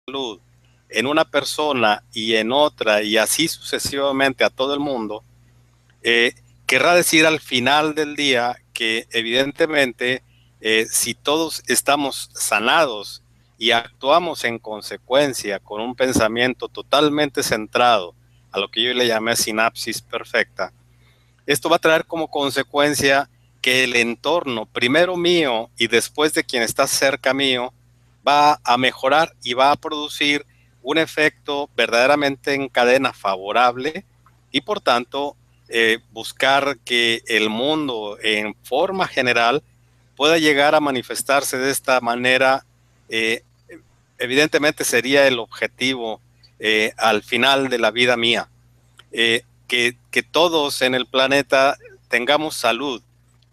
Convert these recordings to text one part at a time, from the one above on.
salud en una persona y en otra, y así sucesivamente a todo el mundo, querrá decir al final del día que evidentemente si todos estamos sanados y actuamos en consecuencia con un pensamiento totalmente centrado a lo que yo le llamé sinapsis perfecta, esto va a traer como consecuencia que el entorno, primero mío y después de quien está cerca mío, va a mejorar y va a producir un efecto verdaderamente en cadena favorable y por tanto buscar que el mundo en forma general pueda llegar a manifestarse de esta manera, eh, evidentemente sería el objetivo al final de la vida mía. Que todos en el planeta tengamos salud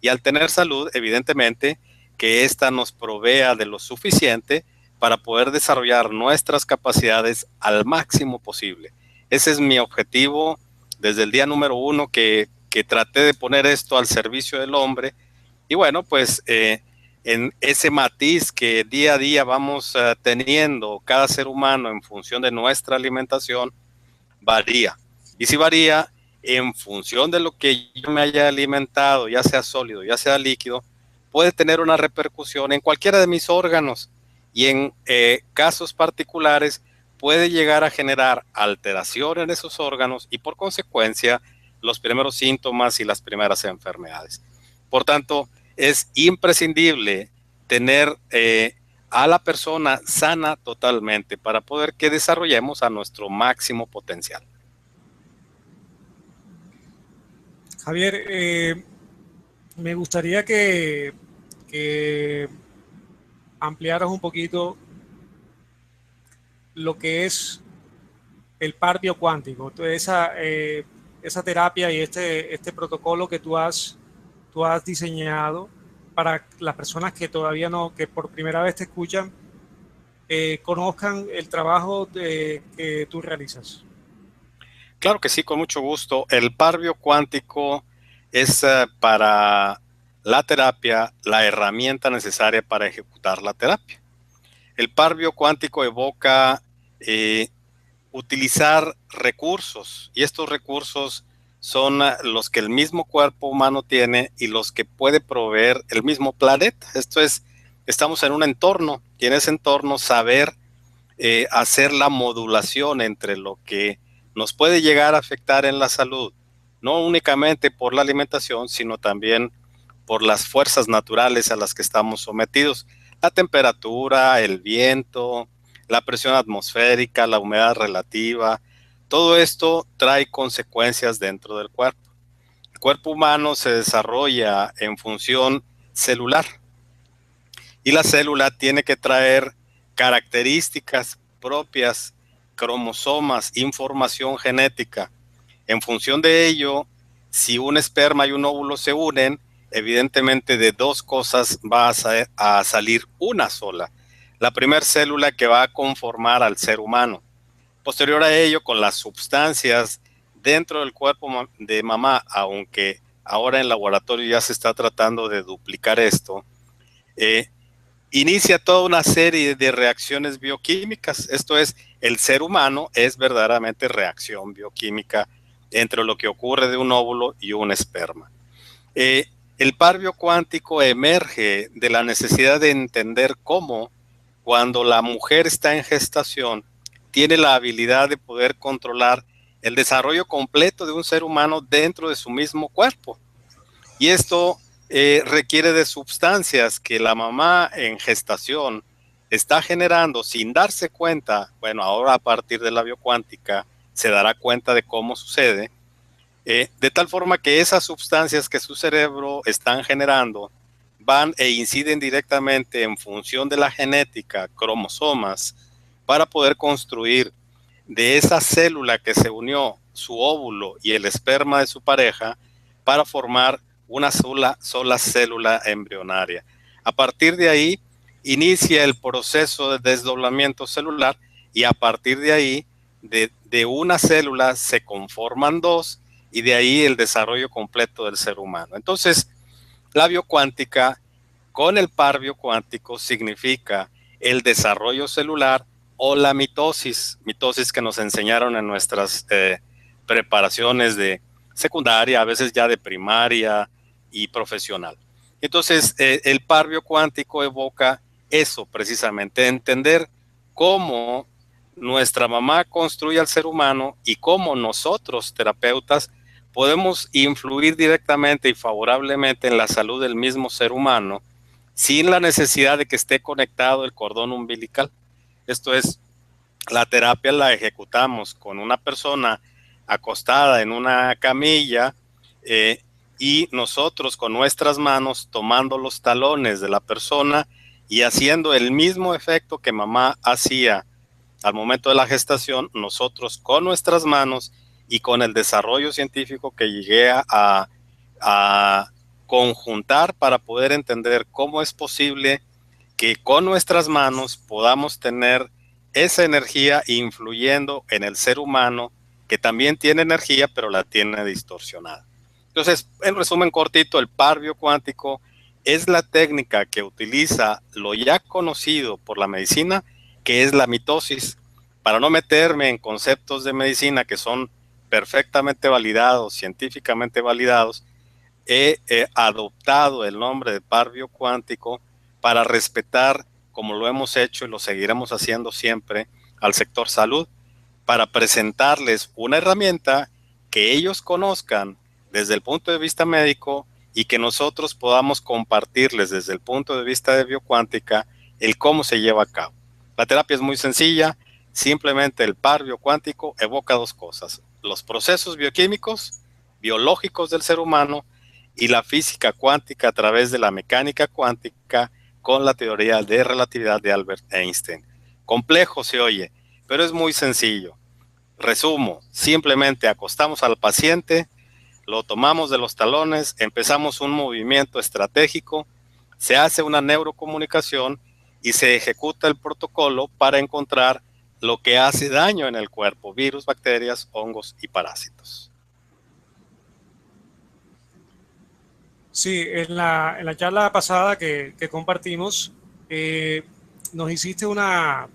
y al tener salud, evidentemente, que ésta nos provea de lo suficiente para poder desarrollar nuestras capacidades al máximo posible. Ese es mi objetivo desde el día número uno que traté de poner esto al servicio del hombre. Y bueno, pues en ese matiz que día a día vamos teniendo cada ser humano en función de nuestra alimentación, varía. Y si varía en función de lo que yo me haya alimentado, ya sea sólido, ya sea líquido, puede tener una repercusión en cualquiera de mis órganos y en casos particulares puede llegar a generar alteración en esos órganos y por consecuencia los primeros síntomas y las primeras enfermedades. Por tanto, es imprescindible tener a la persona sana totalmente para poder que desarrollemos a nuestro máximo potencial. Javier, me gustaría que ampliaras un poquito lo que es el par biocuántico, esa terapia y este protocolo que tú has diseñado para las personas que todavía no, que por primera vez te escuchan, conozcan el trabajo que tú realizas. Claro que sí, con mucho gusto. El par biocuántico es para la terapia la herramienta necesaria para ejecutar la terapia. El par biocuántico evoca utilizar recursos y estos recursos son los que el mismo cuerpo humano tiene y los que puede proveer el mismo planeta. Esto es, estamos en un entorno y en ese entorno saber hacer la modulación entre lo que nos puede llegar a afectar en la salud, no únicamente por la alimentación, sino también por las fuerzas naturales a las que estamos sometidos, la temperatura, el viento, la presión atmosférica, la humedad relativa, todo esto trae consecuencias dentro del cuerpo. El cuerpo humano se desarrolla en función celular y la célula tiene que traer características propias, cromosomas, información genética. En función de ello, si un esperma y un óvulo se unen, evidentemente de dos cosas va a salir una sola. La primera célula que va a conformar al ser humano. Posterior a ello, con las sustancias dentro del cuerpo de mamá, aunque ahora en laboratorio ya se está tratando de duplicar esto, inicia toda una serie de reacciones bioquímicas. Esto es, el ser humano es verdaderamente reacción bioquímica entre lo que ocurre de un óvulo y un esperma. El par biocuántico emerge de la necesidad de entender cómo, cuando la mujer está en gestación, tiene la habilidad de poder controlar el desarrollo completo de un ser humano dentro de su mismo cuerpo. Y esto requiere de sustancias que la mamá en gestación está generando sin darse cuenta. Bueno, ahora a partir de la biocuántica se dará cuenta de cómo sucede, de tal forma que esas sustancias que su cerebro están generando van e inciden directamente en función de la genética, cromosomas, para poder construir de esa célula que se unió su óvulo y el esperma de su pareja para formar una sola célula embrionaria. A partir de ahí inicia el proceso de desdoblamiento celular y a partir de ahí de una célula se conforman dos y de ahí el desarrollo completo del ser humano. Entonces, la biocuántica con el par biocuántico significa el desarrollo celular o la mitosis, mitosis que nos enseñaron en nuestras preparaciones de secundaria, a veces ya de primaria y profesional. Entonces, el par biocuántico evoca eso precisamente, entender cómo nuestra mamá construye al ser humano y cómo nosotros, terapeutas, podemos influir directamente y favorablemente en la salud del mismo ser humano sin la necesidad de que esté conectado el cordón umbilical. Esto es, la terapia la ejecutamos con una persona acostada en una camilla y nosotros con nuestras manos tomando los talones de la persona y haciendo el mismo efecto que mamá hacía al momento de la gestación, nosotros con nuestras manos y con el desarrollo científico que llegué a conjuntar para poder entender cómo es posible que con nuestras manos podamos tener esa energía influyendo en el ser humano que también tiene energía pero la tiene distorsionada. Entonces, en resumen cortito, el par biocuántico es la técnica que utiliza lo ya conocido por la medicina, que es la mitosis. Para no meterme en conceptos de medicina que son perfectamente validados, científicamente validados, he adoptado el nombre de par biocuántico para respetar, como lo hemos hecho y lo seguiremos haciendo siempre, al sector salud, para presentarles una herramienta que ellos conozcan desde el punto de vista médico y que nosotros podamos compartirles desde el punto de vista de biocuántica el cómo se lleva a cabo. La terapia es muy sencilla, simplemente el par biocuántico evoca dos cosas: los procesos bioquímicos, biológicos del ser humano y la física cuántica a través de la mecánica cuántica con la teoría de relatividad de Albert Einstein. Complejo se oye, pero es muy sencillo. Resumo, simplemente acostamos al paciente, lo tomamos de los talones, empezamos un movimiento estratégico, se hace una neurocomunicación y se ejecuta el protocolo para encontrar lo que hace daño en el cuerpo: virus, bacterias, hongos y parásitos. Sí, en la charla pasada que compartimos, nos hiciste ¿cómo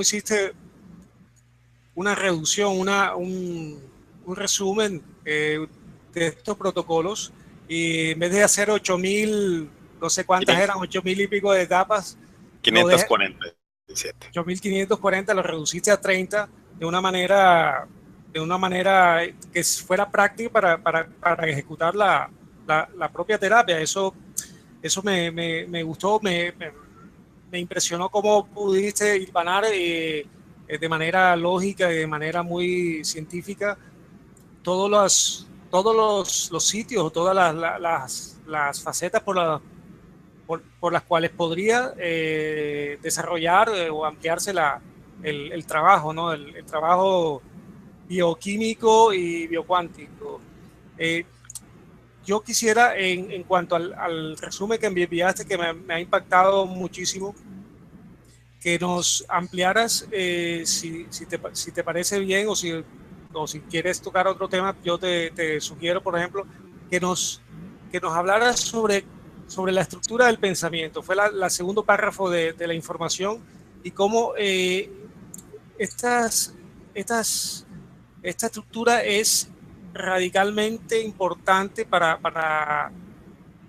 hiciste una reducción, un resumen de estos protocolos? Y en vez de hacer 8.000, no sé cuántas eran, 8.000 y pico de etapas, 547. 8.540 lo reduciste a 30 de una manera que fuera práctica para ejecutar la propia terapia. Eso me gustó, me impresionó cómo pudiste hilvanar de manera lógica y de manera muy científica todos los sitios, todas las facetas por las cuales podría desarrollar o ampliarse el trabajo, ¿no? El trabajo bioquímico y biocuántico. Yo quisiera, en cuanto al resumen que me enviaste, que me ha impactado muchísimo, que nos ampliaras, si te parece bien, o si quieres tocar otro tema. Yo te sugiero, por ejemplo, que nos hablaras sobre la estructura del pensamiento. Fue la segundo párrafo de la información, y cómo esta estructura es radicalmente importante para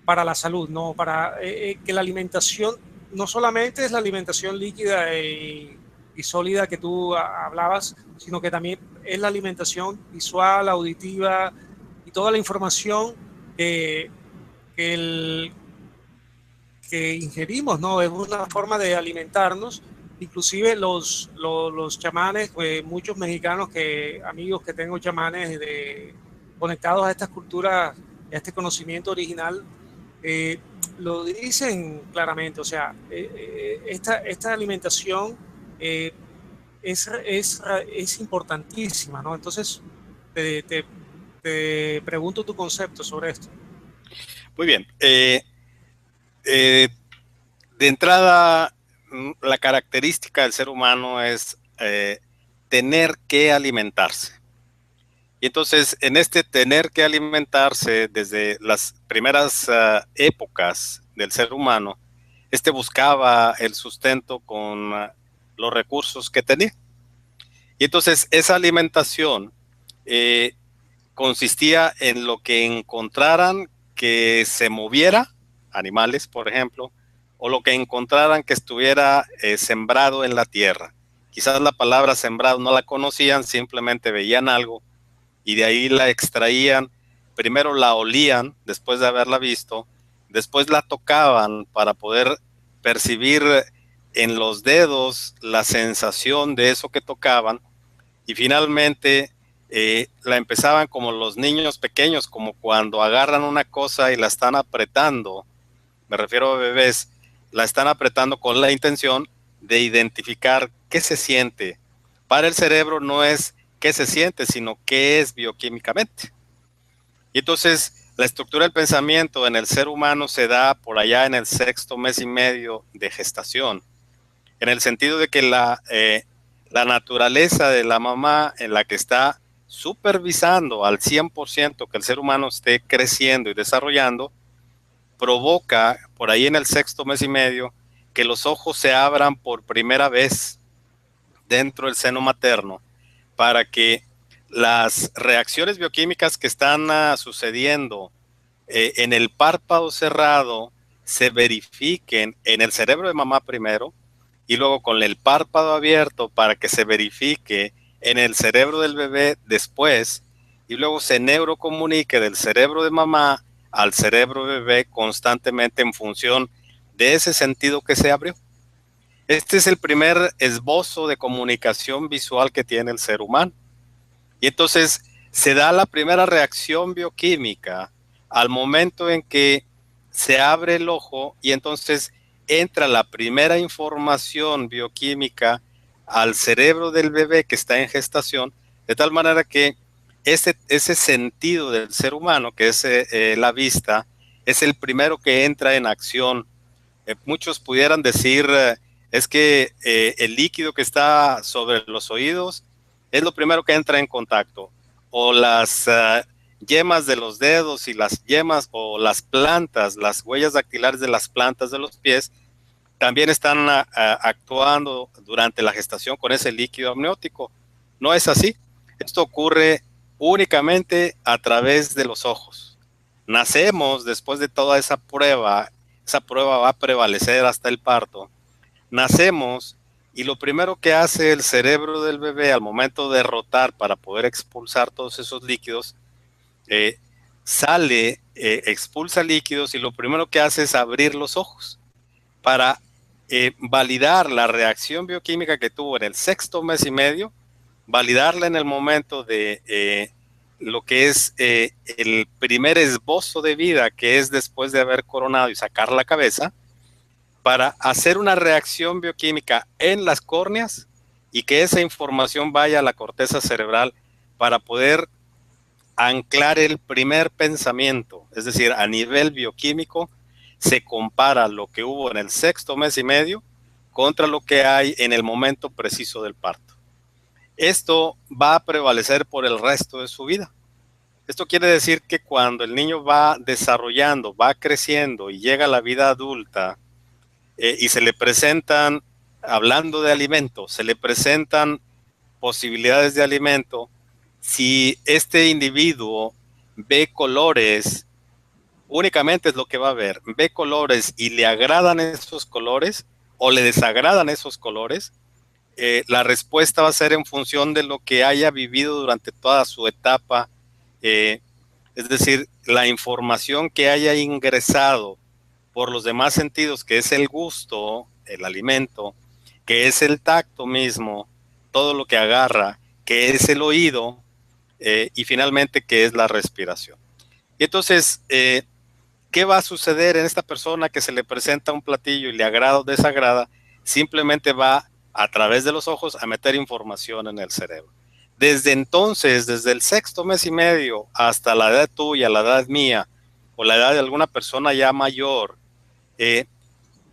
la salud, ¿no? Para que la alimentación no solamente es la alimentación líquida y sólida que tú hablabas, sino que también es la alimentación visual, auditiva y toda la información que, que, que ingerimos, ¿no? Es una forma de alimentarnos. Inclusive los chamanes, muchos mexicanos, amigos que tengo chamanes conectados a estas culturas, a este conocimiento original, lo dicen claramente. O sea, esta alimentación es importantísima, ¿no? Entonces, te pregunto tu concepto sobre esto. Muy bien. De entrada, la característica del ser humano es tener que alimentarse. Y entonces, en este tener que alimentarse, desde las primeras épocas del ser humano, buscaba el sustento con los recursos que tenía. Y entonces esa alimentación consistía en lo que encontraran que se moviera, animales, por ejemplo, o lo que encontraran que estuviera sembrado en la tierra. Quizás la palabra sembrado no la conocían, simplemente veían algo y de ahí la extraían. Primero la olían después de haberla visto, después la tocaban para poder percibir en los dedos la sensación de eso que tocaban, y finalmente la empezaban como los niños pequeños, como cuando agarran una cosa y la están apretando, me refiero a bebés, la están apretando con la intención de identificar qué se siente. Para el cerebro no es qué se siente, sino qué es bioquímicamente. Y entonces la estructura del pensamiento en el ser humano se da por allá en el 6º mes y medio de gestación, en el sentido de que la naturaleza de la mamá, en la que está supervisando al 100% que el ser humano esté creciendo y desarrollando, provoca por ahí en el 6º mes y medio que los ojos se abran por primera vez dentro del seno materno, para que las reacciones bioquímicas que están sucediendo en el párpado cerrado se verifiquen en el cerebro de mamá primero, y luego con el párpado abierto para que se verifique en el cerebro del bebé después, y luego se neurocomunique del cerebro de mamá al cerebro de bebé constantemente en función de ese sentido que se abrió. Este es el primer esbozo de comunicación visual que tiene el ser humano. Y entonces se da la primera reacción bioquímica al momento en que se abre el ojo, y entonces entra la primera información bioquímica al cerebro del bebé que está en gestación, de tal manera que ese sentido del ser humano, que es la vista, es el primero que entra en acción. Muchos pudieran decir, es que el líquido que está sobre los oídos es lo primero que entra en contacto, o las yemas de los dedos y las yemas o las plantas, las huellas dactilares de las plantas de los pies, también están actuando durante la gestación con ese líquido amniótico. No es así. Esto ocurre únicamente a través de los ojos. Nacemos después de toda esa prueba va a prevalecer hasta el parto. Nacemos y lo primero que hace el cerebro del bebé al momento de rotar para poder expulsar todos esos líquidos, expulsa líquidos, y lo primero que hace es abrir los ojos para validar la reacción bioquímica que tuvo en el 6º mes y medio, validarla en el momento de lo que es el primer esbozo de vida, que es después de haber coronado y sacar la cabeza, para hacer una reacción bioquímica en las córneas y que esa información vaya a la corteza cerebral para poder anclar el primer pensamiento. Es decir, a nivel bioquímico se compara lo que hubo en el 6º mes y medio contra lo que hay en el momento preciso del parto. Esto va a prevalecer por el resto de su vida. Esto quiere decir que cuando el niño va desarrollando, va creciendo y llega a la vida adulta, y se le presentan, hablando de alimentos, se le presentan posibilidades de alimento, si este individuo ve colores, únicamente es lo que va a ver, ve colores y le agradan esos colores o le desagradan esos colores, la respuesta va a ser en función de lo que haya vivido durante toda su etapa, es decir, la información que haya ingresado por los demás sentidos, que es el gusto, el alimento, que es el tacto mismo, todo lo que agarra, que es el oído, y finalmente que es la respiración. Y entonces, ¿qué va a suceder en esta persona que se le presenta un platillo y le agrada o desagrada? Simplemente va a través de los ojos a meter información en el cerebro. Desde entonces, desde el 6º mes y medio hasta la edad tuya, la edad mía, o la edad de alguna persona ya mayor,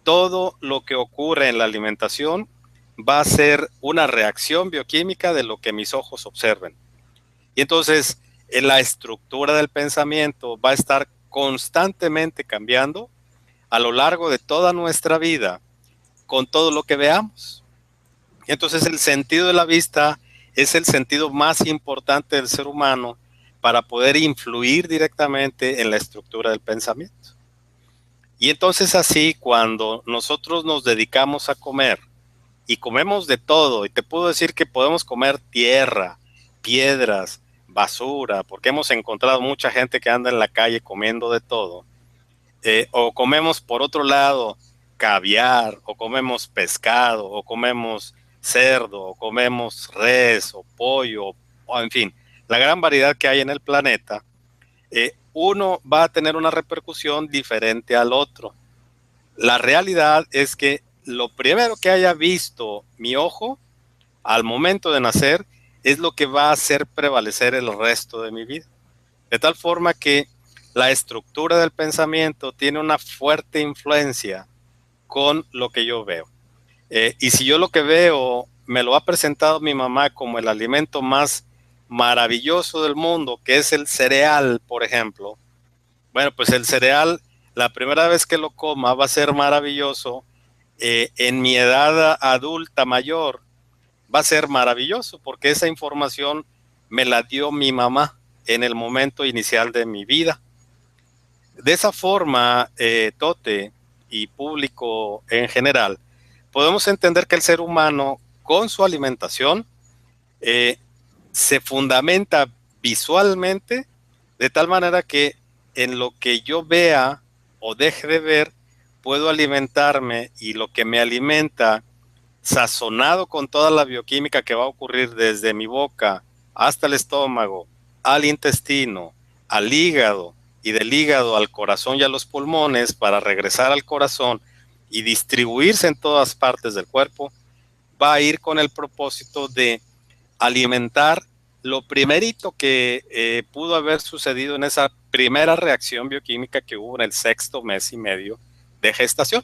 todo lo que ocurre en la alimentación va a ser una reacción bioquímica de lo que mis ojos observen. Y entonces la estructura del pensamiento va a estar constantemente cambiando a lo largo de toda nuestra vida con todo lo que veamos. Entonces el sentido de la vista es el sentido más importante del ser humano para poder influir directamente en la estructura del pensamiento. Y entonces así, cuando nosotros nos dedicamos a comer y comemos de todo, y te puedo decir que podemos comer tierra, piedras, basura, porque hemos encontrado mucha gente que anda en la calle comiendo de todo, o comemos por otro lado caviar, o comemos pescado, o comemos cerdo, o comemos res, o pollo, o en fin, la gran variedad que hay en el planeta, uno va a tener una repercusión diferente al otro. La realidad es que lo primero que haya visto mi ojo al momento de nacer es lo que va a hacer prevalecer el resto de mi vida. De tal forma que la estructura del pensamiento tiene una fuerte influencia con lo que yo veo. Y si yo lo que veo me lo ha presentado mi mamá como el alimento más maravilloso del mundo, que es el cereal, por ejemplo, bueno, pues el cereal, la primera vez que lo coma va a ser maravilloso. En mi edad adulta mayor va a ser maravilloso porque esa información me la dio mi mamá en el momento inicial de mi vida. De esa forma, Tote y público en general, podemos entender que el ser humano con su alimentación eh, se fundamenta visualmente de tal manera que en lo que yo vea o deje de ver, puedo alimentarme, y lo que me alimenta, sazonado con toda la bioquímica que va a ocurrir desde mi boca hasta el estómago, al intestino, al hígado, y del hígado al corazón y a los pulmones para regresar al corazón y distribuirse en todas partes del cuerpo, va a ir con el propósito de alimentar lo primerito que pudo haber sucedido en esa primera reacción bioquímica que hubo en el sexto mes y medio de gestación.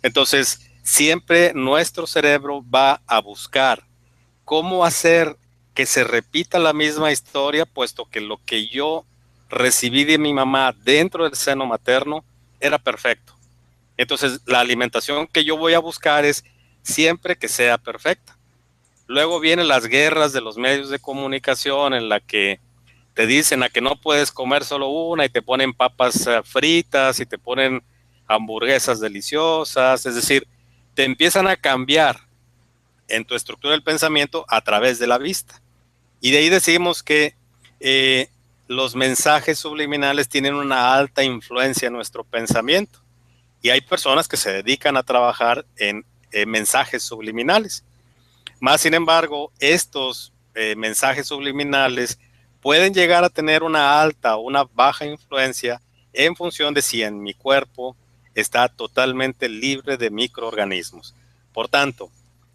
Entonces, siempre nuestro cerebro va a buscar cómo hacer que se repita la misma historia, puesto que lo que yo recibí de mi mamá dentro del seno materno era perfecto. Entonces, la alimentación que yo voy a buscar es siempre que sea perfecta. Luego vienen las guerras de los medios de comunicación en la que te dicen a que no puedes comer solo una y te ponen papas fritas y te ponen hamburguesas deliciosas. Es decir, te empiezan a cambiar en tu estructura del pensamiento a través de la vista. Y de ahí decimos que los mensajes subliminales tienen una alta influencia en nuestro pensamiento. Y hay personas que se dedican a trabajar en mensajes subliminales. Más sin embargo, estos mensajes subliminales pueden llegar a tener una alta o una baja influencia en función de si en mi cuerpo está totalmente libre de microorganismos. Por tanto,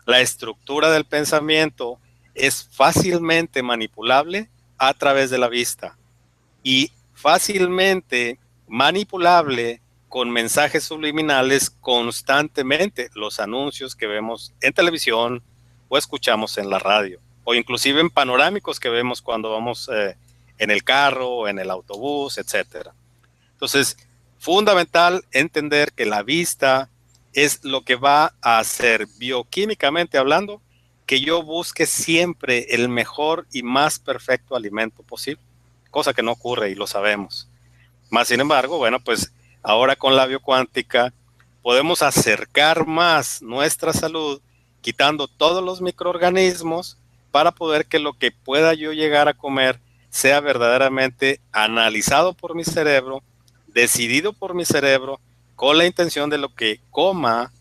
la estructura del pensamiento es fácilmente manipulable a través de la vista y fácilmente manipulable con mensajes subliminales constantemente, los anuncios que vemos en televisión o escuchamos en la radio, o inclusive en panorámicos que vemos cuando vamos en el carro o en el autobús, etcétera. Entonces, fundamental entender que la vista es lo que va a hacer, bioquímicamente hablando, que yo busque siempre el mejor y más perfecto alimento posible, cosa que no ocurre y lo sabemos. Más sin embargo, bueno, pues ahora con la biocuántica podemos acercar más nuestra salud, quitando todos los microorganismos, para poder que lo que pueda yo llegar a comer sea verdaderamente analizado por mi cerebro, decidido por mi cerebro, con la intención de lo que coma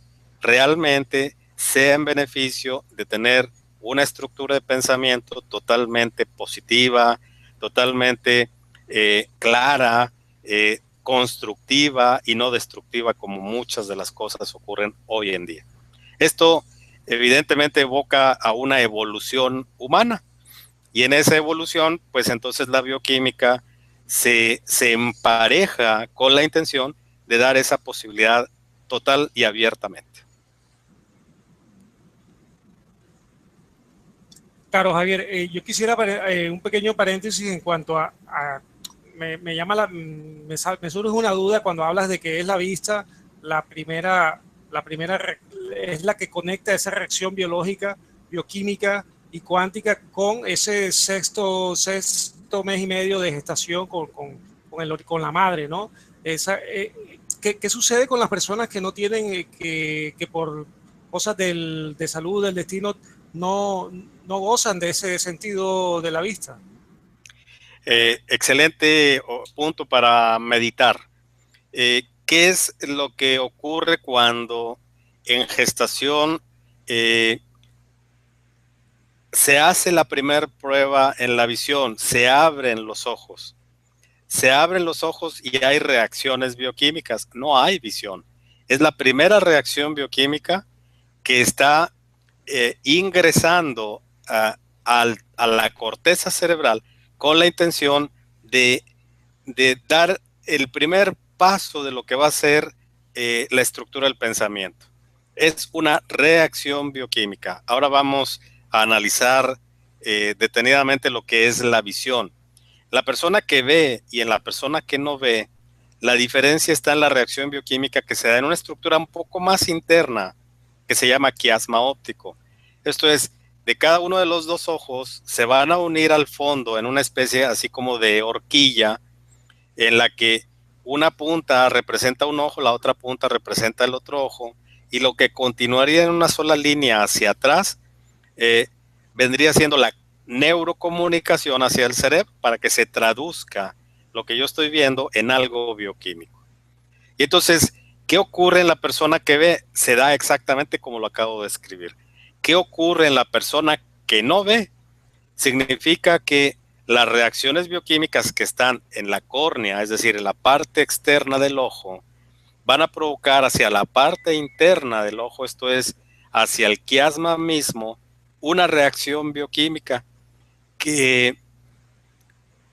realmente sea en beneficio de tener una estructura de pensamiento totalmente positiva, totalmente clara, constructiva y no destructiva, como muchas de las cosas ocurren hoy en día. Esto evidentemente evoca a una evolución humana, y en esa evolución, pues entonces la bioquímica se empareja con la intención de dar esa posibilidad total y abiertamente. Claro, Javier, yo quisiera un pequeño paréntesis en cuanto me llama me surge una duda cuando hablas de que es la vista la primera es la que conecta esa reacción biológica, bioquímica y cuántica con ese sexto mes y medio de gestación con la madre, ¿no? ¿Qué sucede con las personas que no tienen, que por cosas de salud, del destino, no gozan de ese sentido de la vista? Excelente punto para meditar. ¿Qué es lo que ocurre cuando en gestación se hace la primera prueba en la visión? Se abren los ojos. Se abren los ojos y hay reacciones bioquímicas. No hay visión. Es la primera reacción bioquímica que está ingresando a la corteza cerebral con la intención de dar el primer paso de lo que va a ser la estructura del pensamiento. Es una reacción bioquímica. Ahora vamos a analizar detenidamente lo que es la visión. La persona que ve y en la persona que no ve, la diferencia está en la reacción bioquímica que se da en una estructura un poco más interna que se llama quiasma óptico. Esto es, de cada uno de los dos ojos se van a unir al fondo en una especie así como de horquilla en la que una punta representa un ojo, la otra punta representa el otro ojo, y lo que continuaría en una sola línea hacia atrás vendría siendo la neurocomunicación hacia el cerebro para que se traduzca lo que yo estoy viendo en algo bioquímico. Y entonces, ¿qué ocurre en la persona que ve? Se da exactamente como lo acabo de escribir. ¿Qué ocurre en la persona que no ve? Significa que las reacciones bioquímicas que están en la córnea, es decir, en la parte externa del ojo, van a provocar hacia la parte interna del ojo, esto es, hacia el quiasma mismo, una reacción bioquímica que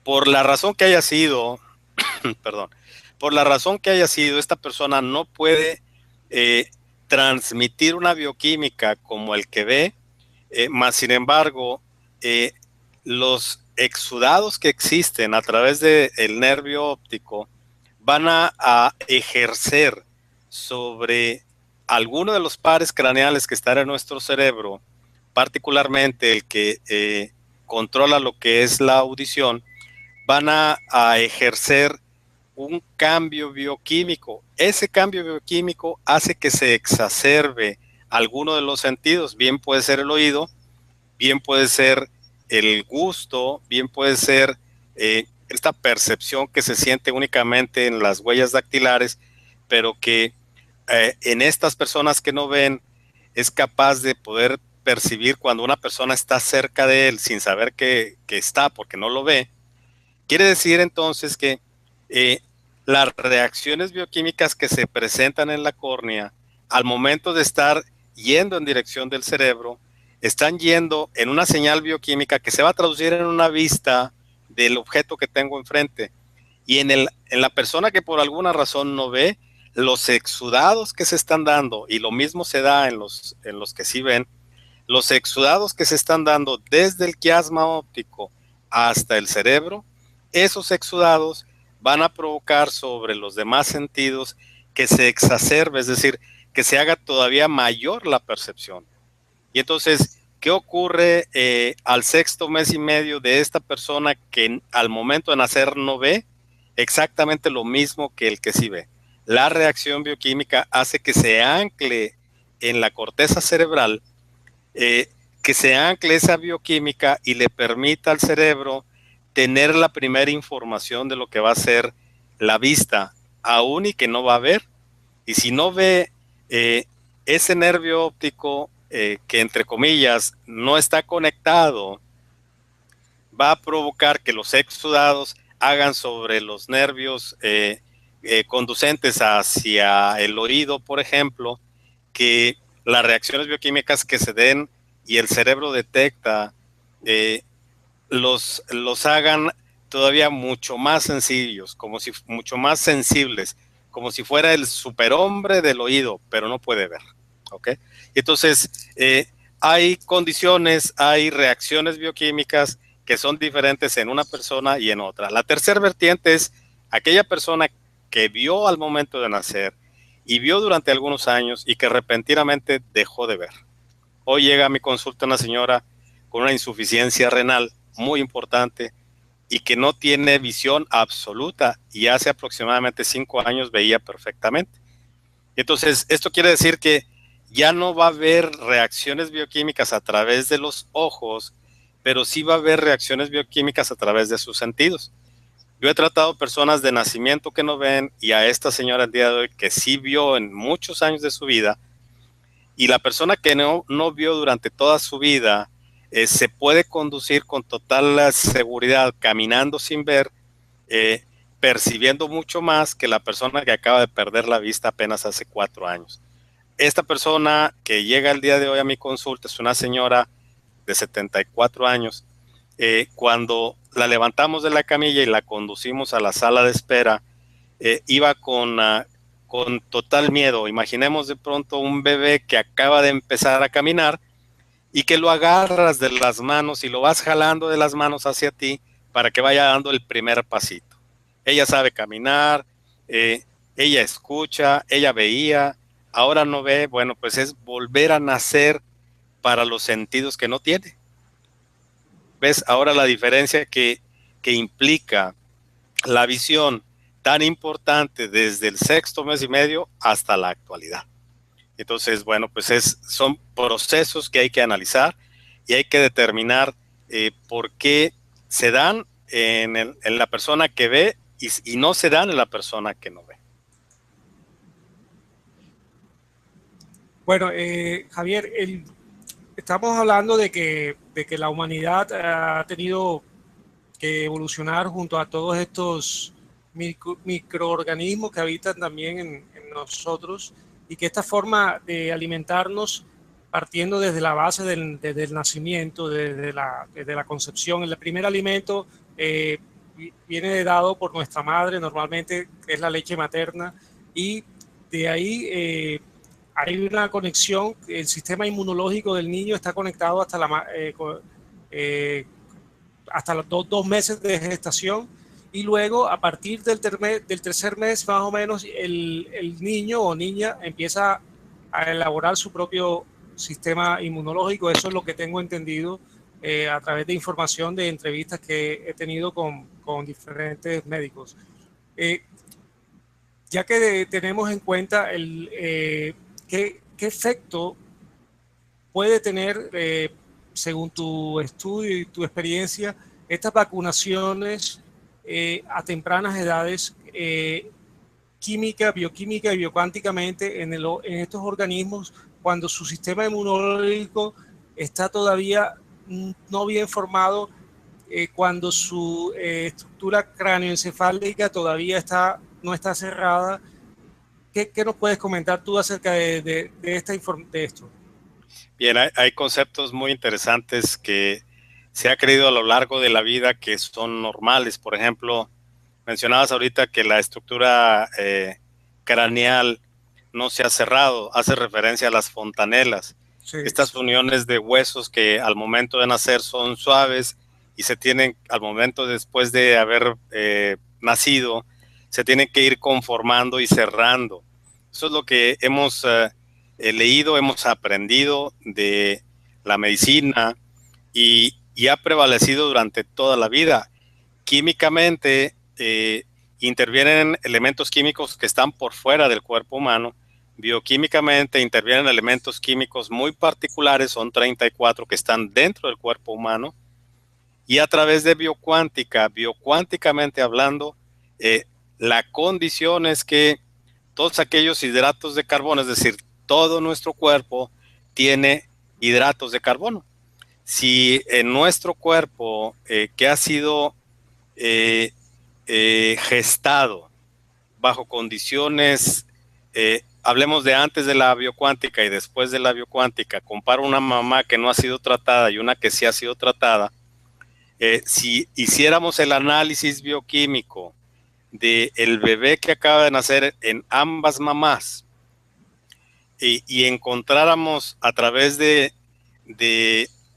por la razón que haya sido, perdón, por la razón que haya sido, esta persona no puede transmitir una bioquímica como el que ve, más sin embargo, los exudados que existen a través del nervio óptico van a ejercer sobre alguno de los pares craneales que están en nuestro cerebro, particularmente el que controla lo que es la audición, van a ejercer un cambio bioquímico. Ese cambio bioquímico hace que se exacerbe alguno de los sentidos. Bien puede ser el oído, bien puede ser el gusto, bien puede ser esta percepción que se siente únicamente en las huellas dactilares, pero que en estas personas que no ven es capaz de poder percibir cuando una persona está cerca de él sin saber que está porque no lo ve. Quiere decir entonces que las reacciones bioquímicas que se presentan en la córnea al momento de estar yendo en dirección del cerebro, están yendo en una señal bioquímica que se va a traducir en una vista del objeto que tengo enfrente. Y en la persona que por alguna razón no ve, los exudados que se están dando, y lo mismo se da en los que sí ven, los exudados que se están dando desde el quiasma óptico hasta el cerebro, esos exudados van a provocar sobre los demás sentidos que se exacerbe, es decir, que se haga todavía mayor la percepción. Y entonces, ¿qué ocurre al sexto mes y medio de esta persona que al momento de nacer no ve? Exactamente lo mismo que el que sí ve. La reacción bioquímica hace que se ancle en la corteza cerebral, que se ancle esa bioquímica y le permita al cerebro tener la primera información de lo que va a ser la vista, aún y que no va a ver. Y si no ve ese nervio óptico que entre comillas no está conectado, va a provocar que los exudados hagan sobre los nervios conducentes hacia el oído, por ejemplo, que las reacciones bioquímicas que se den y el cerebro detecta los hagan todavía mucho más sencillos, mucho más sensibles, como si fuera el superhombre del oído, pero no puede ver. ¿Ok? Entonces, hay condiciones, hay reacciones bioquímicas que son diferentes en una persona y en otra. La tercera vertiente es aquella persona que vio al momento de nacer y vio durante algunos años y que repentinamente dejó de ver. Hoy llega a mi consulta una señora con una insuficiencia renal muy importante y que no tiene visión absoluta, y hace aproximadamente 5 años veía perfectamente. Entonces, esto quiere decir que ya no va a haber reacciones bioquímicas a través de los ojos, pero sí va a haber reacciones bioquímicas a través de sus sentidos. Yo he tratado personas de nacimiento que no ven, y a esta señora el día de hoy que sí vio en muchos años de su vida, y la persona que no vio durante toda su vida se puede conducir con total seguridad caminando sin ver, percibiendo mucho más que la persona que acaba de perder la vista apenas hace 4 años. Esta persona que llega el día de hoy a mi consulta es una señora de 74 años. Cuando la levantamos de la camilla y la conducimos a la sala de espera, iba con total miedo. Imaginemos de pronto un bebé que acaba de empezar a caminar y que lo agarras de las manos y lo vas jalando de las manos hacia ti para que vaya dando el primer pasito. Ella sabe caminar, ella escucha, ella veía, ahora no ve. Bueno, pues es volver a nacer para los sentidos que no tiene. ¿Ves ahora la diferencia que implica la visión tan importante desde el 6º mes y medio hasta la actualidad? Entonces, bueno, pues son procesos que hay que analizar y hay que determinar por qué se dan en la persona que ve y no se dan en la persona que no ve. Bueno, Javier, estamos hablando de que la humanidad ha tenido que evolucionar junto a todos estos microorganismos que habitan también en nosotros, y que esta forma de alimentarnos, partiendo desde la base desde el nacimiento, desde la concepción, el primer alimento viene dado por nuestra madre, normalmente es la leche materna, y de ahí hay una conexión. El sistema inmunológico del niño está conectado hasta los 2 meses de gestación, y luego a partir del tercer mes más o menos el niño o niña empieza a elaborar su propio sistema inmunológico. Eso es lo que tengo entendido a través de información de entrevistas que he tenido con diferentes médicos. Ya que tenemos en cuenta qué efecto puede tener, según tu estudio y tu experiencia, estas vacunaciones a tempranas edades, bioquímica y biocuánticamente en estos organismos, cuando su sistema inmunológico está todavía no bien formado, cuando su estructura cráneoencefálica todavía no está cerrada. ¿Qué nos puedes comentar tú acerca de esto? Bien, hay conceptos muy interesantes que se ha creído a lo largo de la vida que son normales. Por ejemplo, mencionabas ahorita que la estructura craneal no se ha cerrado, hace referencia a las fontanelas. Sí. Estas uniones de huesos que al momento de nacer son suaves y se tienen, al momento después de haber nacido, se tienen que ir conformando y cerrando. Eso es lo que hemos leído, hemos aprendido de la medicina y ha prevalecido durante toda la vida. Químicamente intervienen elementos químicos que están por fuera del cuerpo humano. Bioquímicamente intervienen elementos químicos muy particulares, son 34 que están dentro del cuerpo humano. Y a través de biocuánticamente hablando, la condición es que todos aquellos hidratos de carbono, es decir, todo nuestro cuerpo tiene hidratos de carbono. Si en nuestro cuerpo que ha sido gestado bajo condiciones, hablemos de antes de la biocuántica y después de la biocuántica, comparo una mamá que no ha sido tratada y una que sí ha sido tratada, si hiciéramos el análisis bioquímico del bebé que acaba de nacer en ambas mamás y encontráramos a través de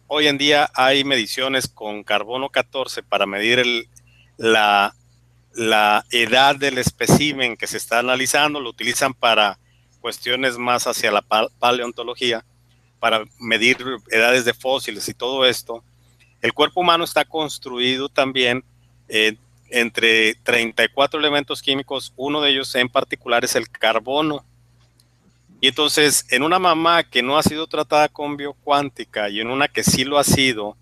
hoy en día hay mediciones con carbono 14 para medir la edad del espécimen que se está analizando, lo utilizan para cuestiones más hacia la paleontología, para medir edades de fósiles y todo esto, el cuerpo humano está construido también entre 34 elementos químicos. Uno de ellos en particular es el carbono. Y entonces, en una mamá que no ha sido tratada con biocuántica y en una que sí lo ha sido,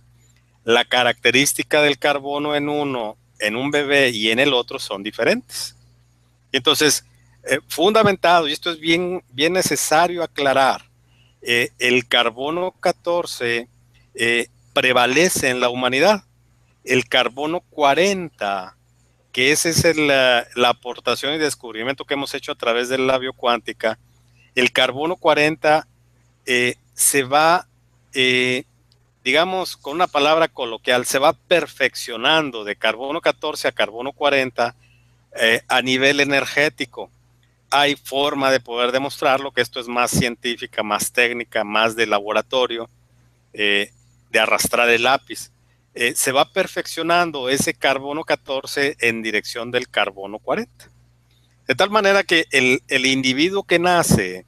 la característica del carbono en uno, en un bebé y en el otro son diferentes. Y entonces, fundamentado, y esto es bien, bien necesario aclarar, el carbono 14 prevalece en la humanidad. El carbono 40, que esa es la aportación y descubrimiento que hemos hecho a través de la biocuántica, el carbono 40 se va, digamos, con una palabra coloquial, se va perfeccionando de carbono 14 a carbono 40 a nivel energético. Hay forma de poder demostrarlo, que esto es más científica, más técnica, más de laboratorio, de arrastrar el lápiz. Se va perfeccionando ese carbono 14 en dirección del carbono 40. De tal manera que el individuo que nace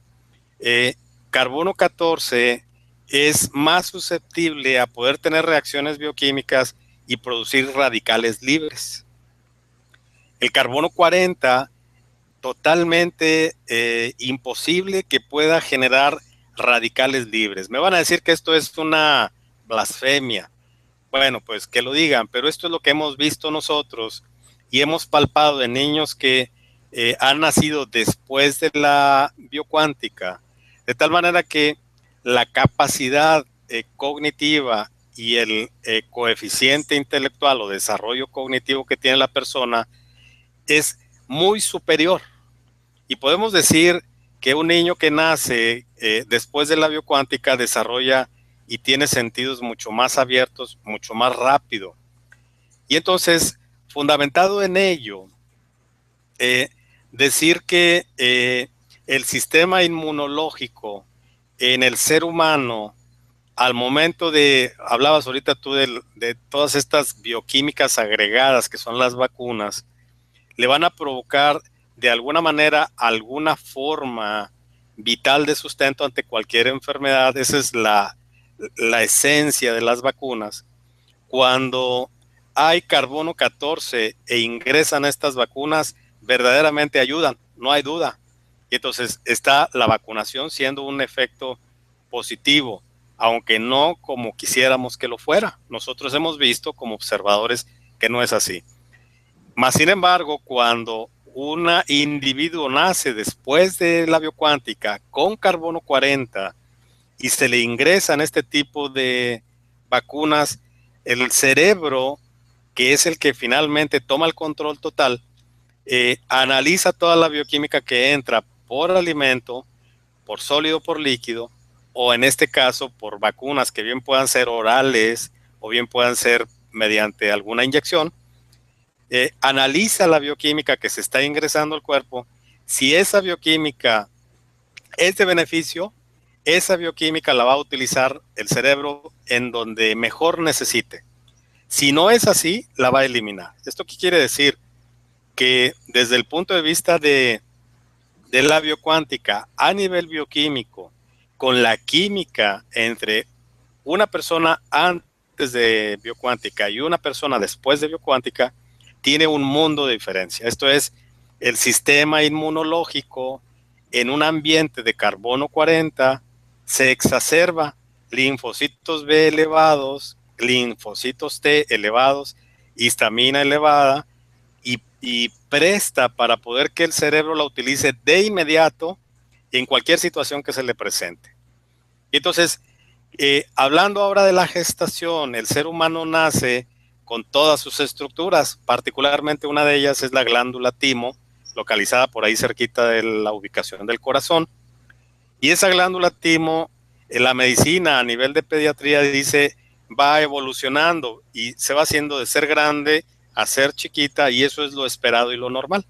carbono 14 es más susceptible a poder tener reacciones bioquímicas y producir radicales libres. El carbono 40, totalmente imposible que pueda generar radicales libres. Me van a decir que esto es una blasfemia. Bueno, pues que lo digan, pero esto es lo que hemos visto nosotros y hemos palpado en niños que han nacido después de la biocuántica, de tal manera que la capacidad cognitiva y el coeficiente intelectual o desarrollo cognitivo que tiene la persona es muy superior. Y podemos decir que un niño que nace después de la biocuántica desarrolla y tiene sentidos mucho más abiertos, mucho más rápido. Y entonces, fundamentado en ello, decir que el sistema inmunológico en el ser humano, al momento de, hablabas ahorita tú de todas estas bioquímicas agregadas que son las vacunas, le van a provocar de alguna manera alguna forma vital de sustento ante cualquier enfermedad. Esa es la esencia de las vacunas. Cuando hay carbono 14 e ingresan a estas vacunas, verdaderamente ayudan, no hay duda. Y entonces está la vacunación siendo un efecto positivo, aunque no como quisiéramos que lo fuera. Nosotros hemos visto como observadores que no es así. Más sin embargo, cuando un individuo nace después de la biocuántica con carbono 40 y se le ingresan este tipo de vacunas, el cerebro, que es el que finalmente toma el control total, analiza toda la bioquímica que entra por alimento, por sólido, por líquido, o en este caso por vacunas que bien puedan ser orales o bien puedan ser mediante alguna inyección. Analiza la bioquímica que se está ingresando al cuerpo. Si esa bioquímica es de beneficio, esa bioquímica la va a utilizar el cerebro en donde mejor necesite. Si no es así, la va a eliminar. ¿Esto qué quiere decir? Que desde el punto de vista de la biocuántica a nivel bioquímico, con la química entre una persona antes de biocuántica y una persona después de biocuántica, tiene un mundo de diferencia. Esto es, el sistema inmunológico en un ambiente de carbono 40 se exacerba, linfocitos B elevados, linfocitos T elevados, histamina elevada, y presta para poder que el cerebro la utilice de inmediato en cualquier situación que se le presente. Y entonces, hablando ahora de la gestación, el ser humano nace con todas sus estructuras, particularmente una de ellas es la glándula timo, localizada por ahí cerquita de la ubicación del corazón. Y esa glándula timo, la medicina a nivel de pediatría dice, va evolucionando y se va haciendo de ser grande a ser chiquita, y eso es lo esperado y lo normal.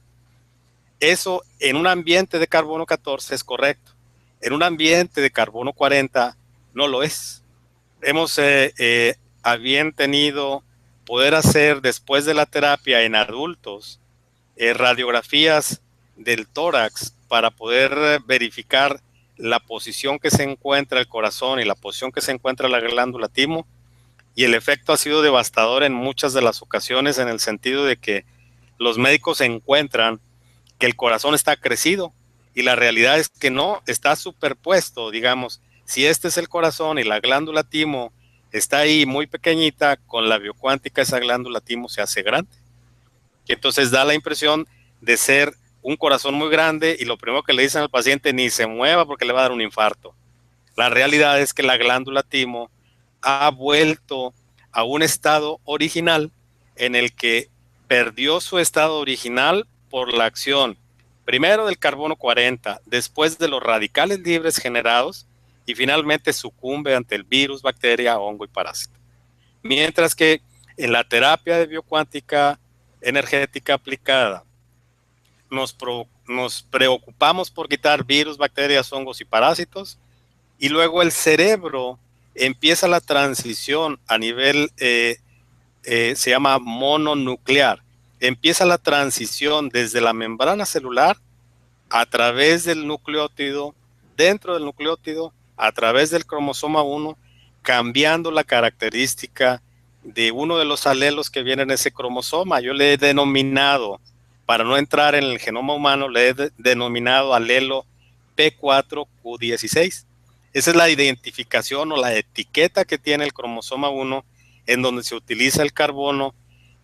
Eso en un ambiente de carbono 14 es correcto. En un ambiente de carbono 40 no lo es. Hemos habían tenido poder hacer después de la terapia en adultos radiografías del tórax para poder verificar la posición que se encuentra el corazón y la posición que se encuentra la glándula timo, y el efecto ha sido devastador en muchas de las ocasiones, en el sentido de que los médicos encuentran que el corazón está crecido y la realidad es que no, está superpuesto. Digamos, si este es el corazón y la glándula timo está ahí muy pequeñita, con la biocuántica esa glándula timo se hace grande. Y entonces da la impresión de ser un corazón muy grande, y lo primero que le dicen al paciente, ni se mueva porque le va a dar un infarto. La realidad es que la glándula timo ha vuelto a un estado original, en el que perdió su estado original por la acción primero del carbono 40, después de los radicales libres generados, y finalmente sucumbe ante el virus, bacteria, hongo y parásito. Mientras que en la terapia de biocuántica energética aplicada nos preocupamos por quitar virus, bacterias, hongos y parásitos, y luego el cerebro empieza la transición a nivel, se llama mononuclear, empieza la transición desde la membrana celular a través del nucleótido, dentro del nucleótido, a través del cromosoma 1, cambiando la característica de uno de los alelos que viene en ese cromosoma. Yo le he denominado, para no entrar en el genoma humano, le he denominado alelo P4Q16. Esa es la identificación o la etiqueta que tiene el cromosoma 1, en donde se utiliza el carbono,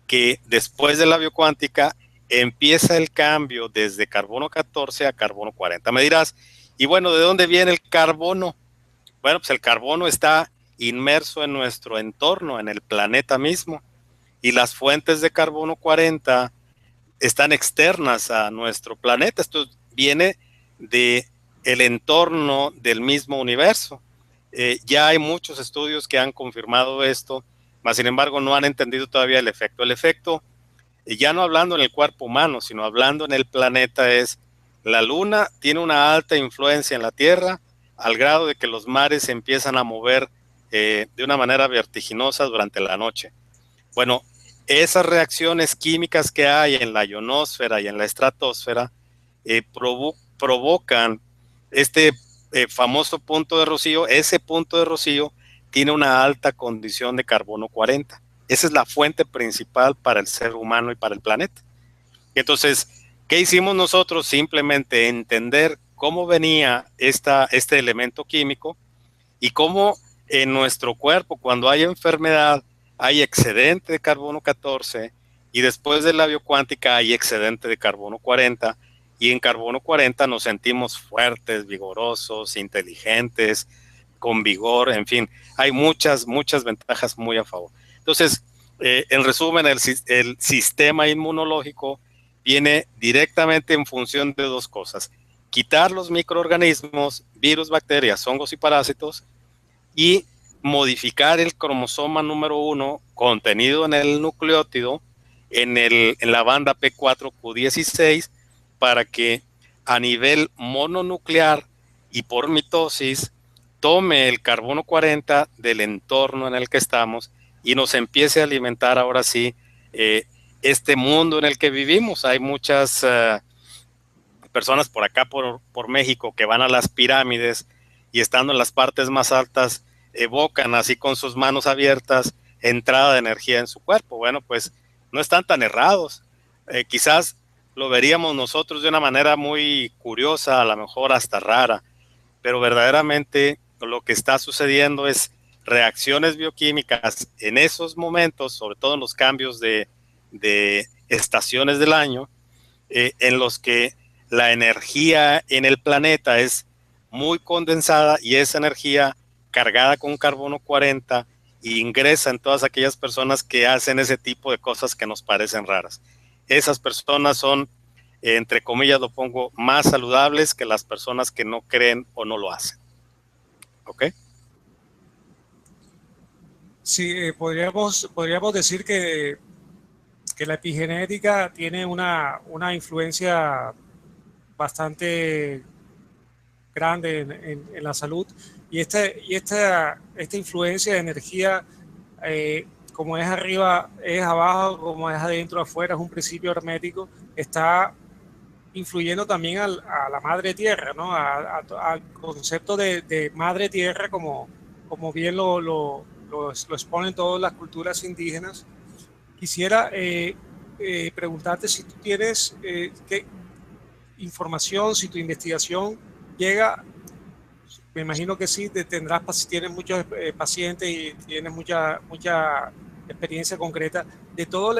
que después de la biocuántica empieza el cambio desde carbono 14 a carbono 40. Me dirás, y bueno, ¿de dónde viene el carbono? Bueno, pues el carbono está inmerso en nuestro entorno, en el planeta mismo, y las fuentes de carbono 40 están externas a nuestro planeta. Esto viene de el entorno del mismo universo. Ya hay muchos estudios que han confirmado esto, mas sin embargo no han entendido todavía el efecto. El efecto, ya no hablando en el cuerpo humano, sino hablando en el planeta, es: la luna tiene una alta influencia en la Tierra, al grado de que los mares se empiezan a mover de una manera vertiginosa durante la noche. Bueno, esas reacciones químicas que hay en la ionosfera y en la estratosfera provocan este famoso punto de rocío. Ese punto de rocío tiene una alta condición de carbono 40. Esa es la fuente principal para el ser humano y para el planeta. Entonces, ¿qué hicimos nosotros? Simplemente entender cómo venía este elemento químico, y cómo en nuestro cuerpo, cuando hay enfermedad, hay excedente de carbono 14, y después de la biocuántica hay excedente de carbono 40, y en carbono 40 nos sentimos fuertes, vigorosos, inteligentes, con vigor, en fin, hay muchas ventajas muy a favor. Entonces, en resumen, el sistema inmunológico viene directamente en función de dos cosas: quitar los microorganismos, virus, bacterias, hongos y parásitos, y modificar el cromosoma número 1 contenido en el nucleótido, en la banda P4Q16, para que a nivel mononuclear y por mitosis tome el carbono 40 del entorno en el que estamos y nos empiece a alimentar ahora sí este mundo en el que vivimos. Hay muchas personas por acá, por México, que van a las pirámides y estando en las partes más altas evocan así con sus manos abiertas entrada de energía en su cuerpo. Bueno, pues no están tan errados. Quizás lo veríamos nosotros de una manera muy curiosa, a lo mejor hasta rara, pero verdaderamente lo que está sucediendo es reacciones bioquímicas en esos momentos, sobre todo en los cambios de estaciones del año, en los que la energía en el planeta es muy condensada, y esa energía cargada con carbono 40 ingresa en todas aquellas personas que hacen ese tipo de cosas que nos parecen raras. Esas personas son, entre comillas lo pongo, más saludables que las personas que no creen o no lo hacen. ¿Ok? Sí, podríamos decir que la epigenética tiene una influencia bastante grande en la salud, y esta influencia de energía, como es arriba, es abajo, como es adentro, afuera, es un principio hermético, está influyendo también a la madre tierra, ¿no? Al concepto de madre tierra, como bien lo exponen todas las culturas indígenas. Quisiera preguntarte si tú tienes qué información, si tu investigación llega, me imagino que sí, tendrás, si tienes muchos pacientes y tienes mucha experiencia concreta, de todo,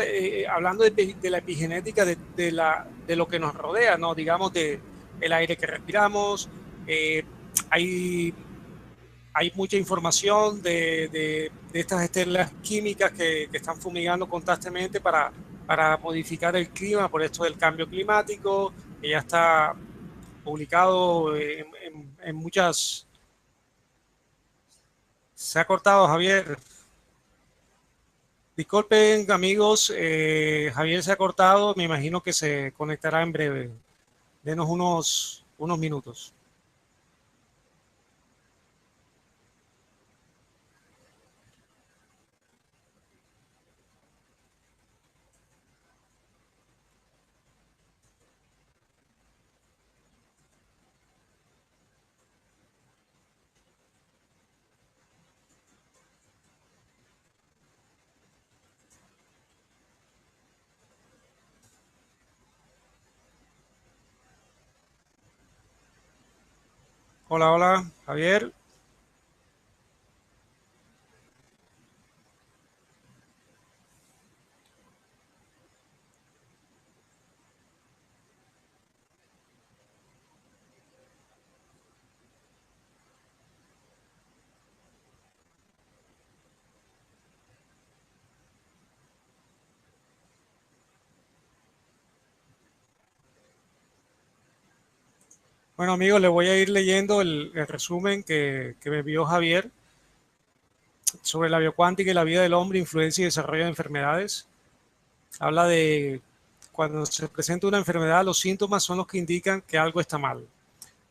hablando de la epigenética de lo que nos rodea, ¿no? Digamos, de el aire que respiramos, hay, hay mucha información de estas estelas químicas que están fumigando constantemente para modificar el clima por esto del cambio climático, que ya está publicado en muchas. Se ha cortado, Javier. Disculpen, amigos, Javier se ha cortado. Me imagino que se conectará en breve. Denos unos minutos. Hola, hola, Javier. Bueno, amigos, les voy a ir leyendo el resumen que me envió Javier sobre la biocuántica y la vida del hombre, influencia y desarrollo de enfermedades. Habla de cuando se presenta una enfermedad, los síntomas son los que indican que algo está mal.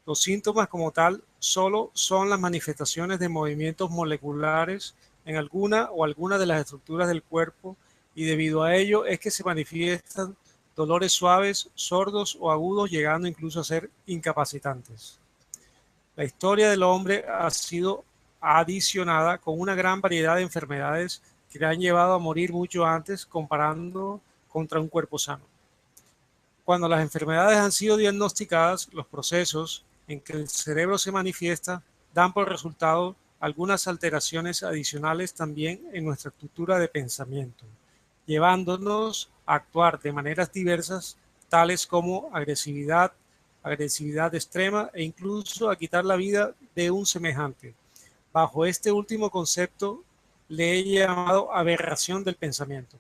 Los síntomas como tal solo son las manifestaciones de movimientos moleculares en alguna de las estructuras del cuerpo y debido a ello es que se manifiestan dolores suaves, sordos o agudos, llegando incluso a ser incapacitantes. La historia del hombre ha sido adicionada con una gran variedad de enfermedades que le han llevado a morir mucho antes comparando contra un cuerpo sano. Cuando las enfermedades han sido diagnosticadas, los procesos en que el cerebro se manifiesta dan por resultado algunas alteraciones adicionales también en nuestra estructura de pensamiento, llevándonos a actuar de maneras diversas, tales como agresividad, agresividad extrema e incluso a quitar la vida de un semejante. Bajo este último concepto le he llamado aberración del pensamiento.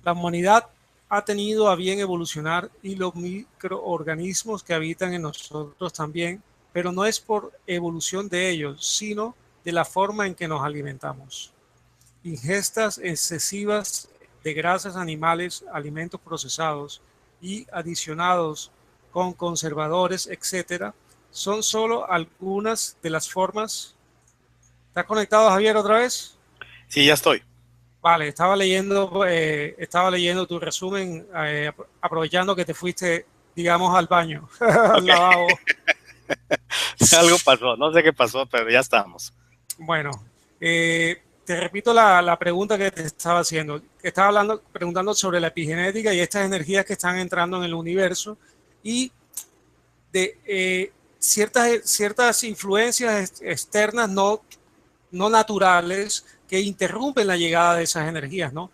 La humanidad ha tenido a bien evolucionar y los microorganismos que habitan en nosotros también, pero no es por evolución de ellos, sino de la forma en que nos alimentamos. Ingestas excesivas de grasas animales, alimentos procesados y adicionados con conservadores, etcétera, son solo algunas de las formas. ¿Estás conectado, Javier, otra vez? Sí, ya estoy. Vale, estaba leyendo tu resumen, aprovechando que te fuiste, digamos, al baño, al Okay. lavabo. Algo pasó, no sé qué pasó, pero ya estamos. Bueno, te repito la pregunta que te estaba haciendo. Estaba preguntando sobre la epigenética y estas energías que están entrando en el universo y de ciertas influencias externas no naturales que interrumpen la llegada de esas energías, ¿no?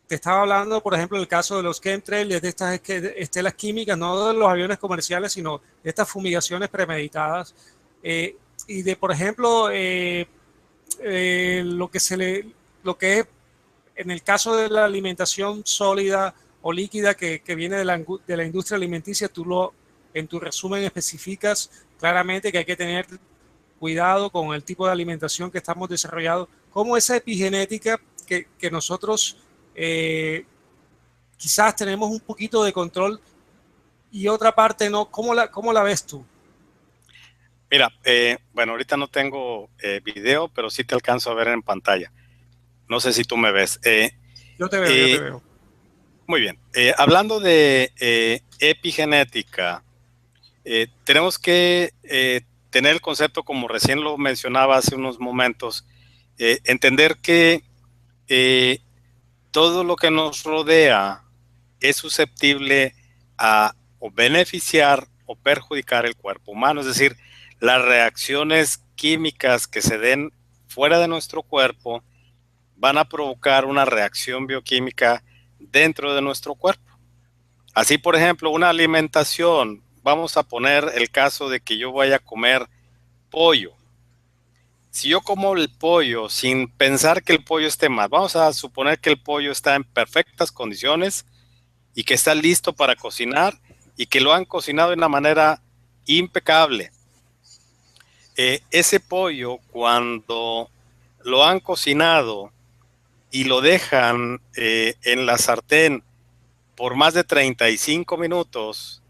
Te estaba hablando, por ejemplo, del caso de los chemtrails, de estas estelas químicas, no de los aviones comerciales, sino de estas fumigaciones premeditadas. Y de, por ejemplo, lo que lo que es en el caso de la alimentación sólida o líquida que viene de la industria alimenticia, en tu resumen especificas claramente que hay que tener cuidado con el tipo de alimentación que estamos desarrollando, como esa epigenética que nosotros quizás tenemos un poquito de control y otra parte no. ¿Cómo la ves tú? Mira, bueno, ahorita no tengo video, pero sí te alcanzo a ver en pantalla. No sé si tú me ves. Yo te veo. Muy bien. Hablando de epigenética, tenemos que tener el concepto, como recién lo mencionaba hace unos momentos, entender que todo lo que nos rodea es susceptible a o beneficiar o perjudicar el cuerpo humano. Es decir, las reacciones químicas que se den fuera de nuestro cuerpo van a provocar una reacción bioquímica dentro de nuestro cuerpo. Así, por ejemplo, una alimentación, vamos a poner el caso de que yo vaya a comer pollo. Si yo como el pollo sin pensar que el pollo esté mal, vamos a suponer que el pollo está en perfectas condiciones y que está listo para cocinar y que lo han cocinado de una manera impecable. Ese pollo, cuando lo han cocinado y lo dejan en la sartén por más de 35 minutos,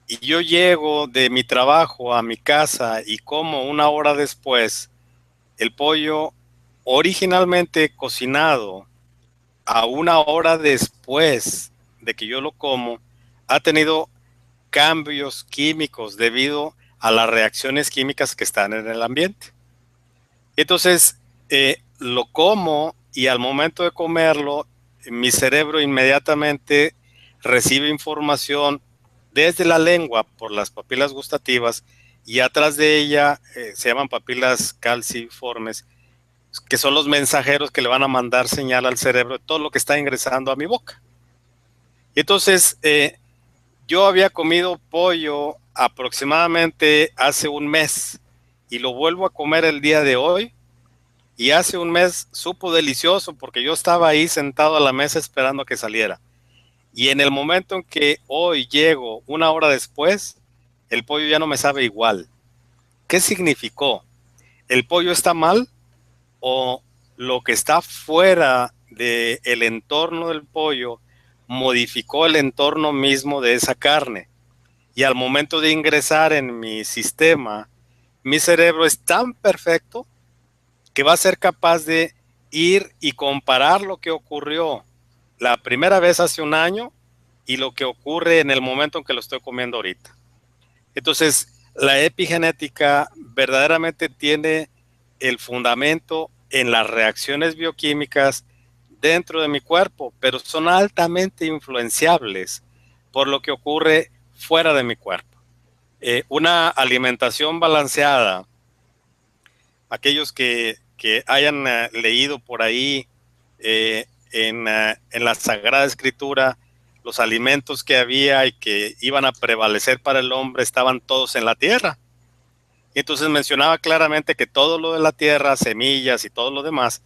y yo llego de mi trabajo a mi casa y como una hora después, el pollo originalmente cocinado a una hora después de que yo lo como, ha tenido cambios químicos debido a las reacciones químicas que están en el ambiente. Entonces, lo como y al momento de comerlo, mi cerebro inmediatamente recibe información desde la lengua por las papilas gustativas y atrás de ella se llaman papilas calciformes, que son los mensajeros que le van a mandar señal al cerebro de todo lo que está ingresando a mi boca. Entonces, yo había comido pollo aproximadamente hace un mes y lo vuelvo a comer el día de hoy. Y hace un mes supo delicioso porque yo estaba ahí sentado a la mesa esperando a que saliera. Y en el momento en que hoy llego, una hora después, el pollo ya no me sabe igual. ¿Qué significó? ¿El pollo está mal o lo que está fuera del entorno del pollo modificó el entorno mismo de esa carne? Y al momento de ingresar en mi sistema, mi cerebro es tan perfecto que va a ser capaz de ir y comparar lo que ocurrió la primera vez hace un año y lo que ocurre en el momento en que lo estoy comiendo ahorita. Entonces, la epigenética verdaderamente tiene el fundamento en las reacciones bioquímicas dentro de mi cuerpo, pero son altamente influenciables por lo que ocurre fuera de mi cuerpo. Una alimentación balanceada, aquellos que hayan leído por ahí en la Sagrada Escritura, los alimentos que había y que iban a prevalecer para el hombre estaban todos en la tierra. Y entonces mencionaba claramente que todo lo de la tierra, semillas y todo lo demás,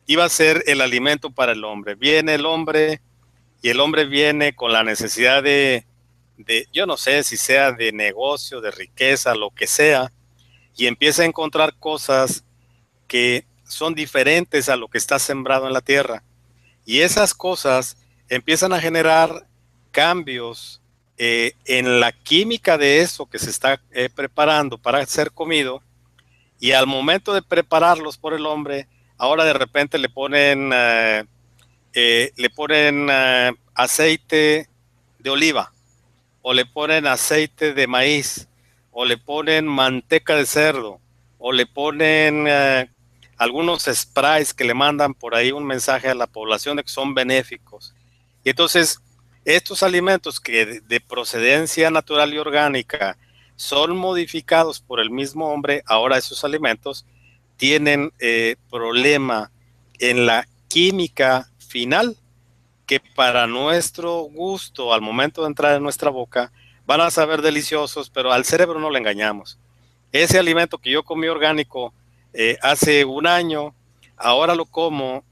iba a ser el alimento para el hombre. Viene el hombre y el hombre viene con la necesidad yo no sé si sea de negocio, de riqueza, lo que sea, y empieza a encontrar cosas que son diferentes a lo que está sembrado en la tierra. Y esas cosas empiezan a generar cambios en la química de eso que se está preparando para ser comido. Y al momento de prepararlos por el hombre, ahora de repente le ponen aceite de oliva, o le ponen aceite de maíz, o le ponen manteca de cerdo, o le ponen algunos sprays que le mandan por ahí un mensaje a la población de que son benéficos. Y entonces, estos alimentos que de procedencia natural y orgánica son modificados por el mismo hombre, ahora esos alimentos tienen problema en la química final, que para nuestro gusto, al momento de entrar en nuestra boca, van a saber deliciosos, pero al cerebro no le engañamos. Ese alimento que yo comí orgánico hace un año, ahora lo como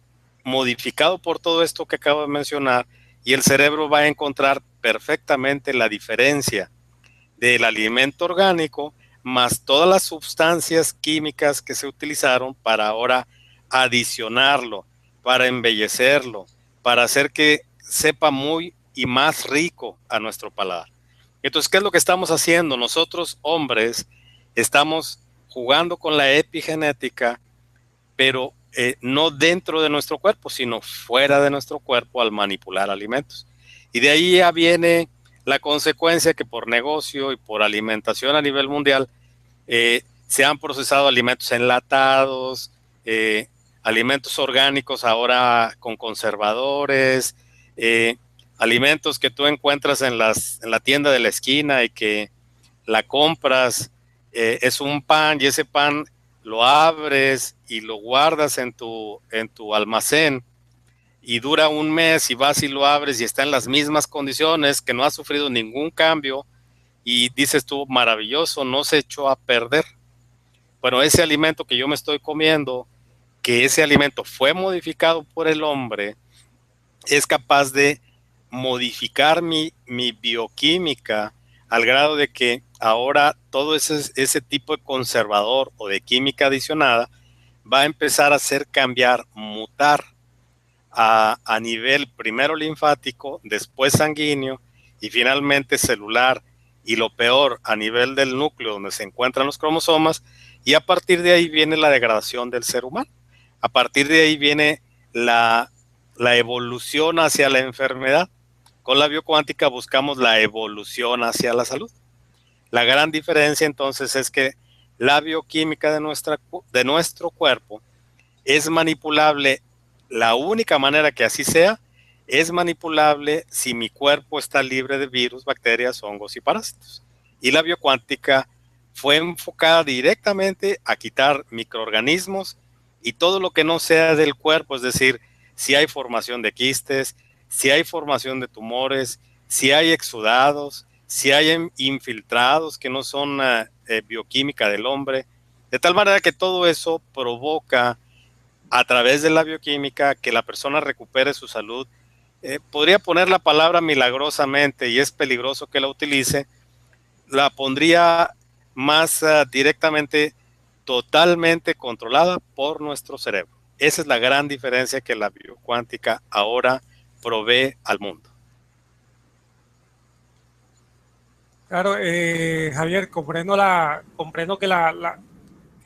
modificado por todo esto que acabo de mencionar, y el cerebro va a encontrar perfectamente la diferencia del alimento orgánico más todas las sustancias químicas que se utilizaron para ahora adicionarlo, para embellecerlo, para hacer que sepa muy y más rico a nuestro paladar. Entonces, ¿qué es lo que estamos haciendo? Nosotros, hombres, estamos jugando con la epigenética, pero no dentro de nuestro cuerpo, sino fuera de nuestro cuerpo al manipular alimentos. Y de ahí ya viene la consecuencia que por negocio y por alimentación a nivel mundial se han procesado alimentos enlatados, alimentos orgánicos ahora con conservadores, alimentos que tú encuentras en la tienda de la esquina y que la compras, es un pan y ese pan lo abres y lo guardas en tu almacén y dura un mes y vas y lo abres y está en las mismas condiciones, que no ha sufrido ningún cambio y dices tú, maravilloso, no se echó a perder. Bueno, ese alimento que yo me estoy comiendo, que ese alimento fue modificado por el hombre, es capaz de modificar mi bioquímica al grado de que ahora todo ese tipo de conservador o de química adicionada va a empezar a hacer cambiar, mutar a nivel primero linfático, después sanguíneo y finalmente celular, y lo peor a nivel del núcleo donde se encuentran los cromosomas, y a partir de ahí viene la degradación del ser humano. A partir de ahí viene la evolución hacia la enfermedad. Con la biocuántica buscamos la evolución hacia la salud. La gran diferencia entonces es que la bioquímica de nuestro cuerpo es manipulable. La única manera que así sea es manipulable si mi cuerpo está libre de virus, bacterias, hongos y parásitos. Y la biocuántica fue enfocada directamente a quitar microorganismos y todo lo que no sea del cuerpo, es decir, si hay formación de quistes, si hay formación de tumores, si hay exudados, si hay infiltrados que no son bioquímica del hombre, de tal manera que todo eso provoca a través de la bioquímica que la persona recupere su salud. Podría poner la palabra milagrosamente, y es peligroso que la utilice, la pondría más directamente, totalmente controlada por nuestro cerebro. Esa es la gran diferencia que la biocuántica ahora provee al mundo. Claro, Javier, comprendo que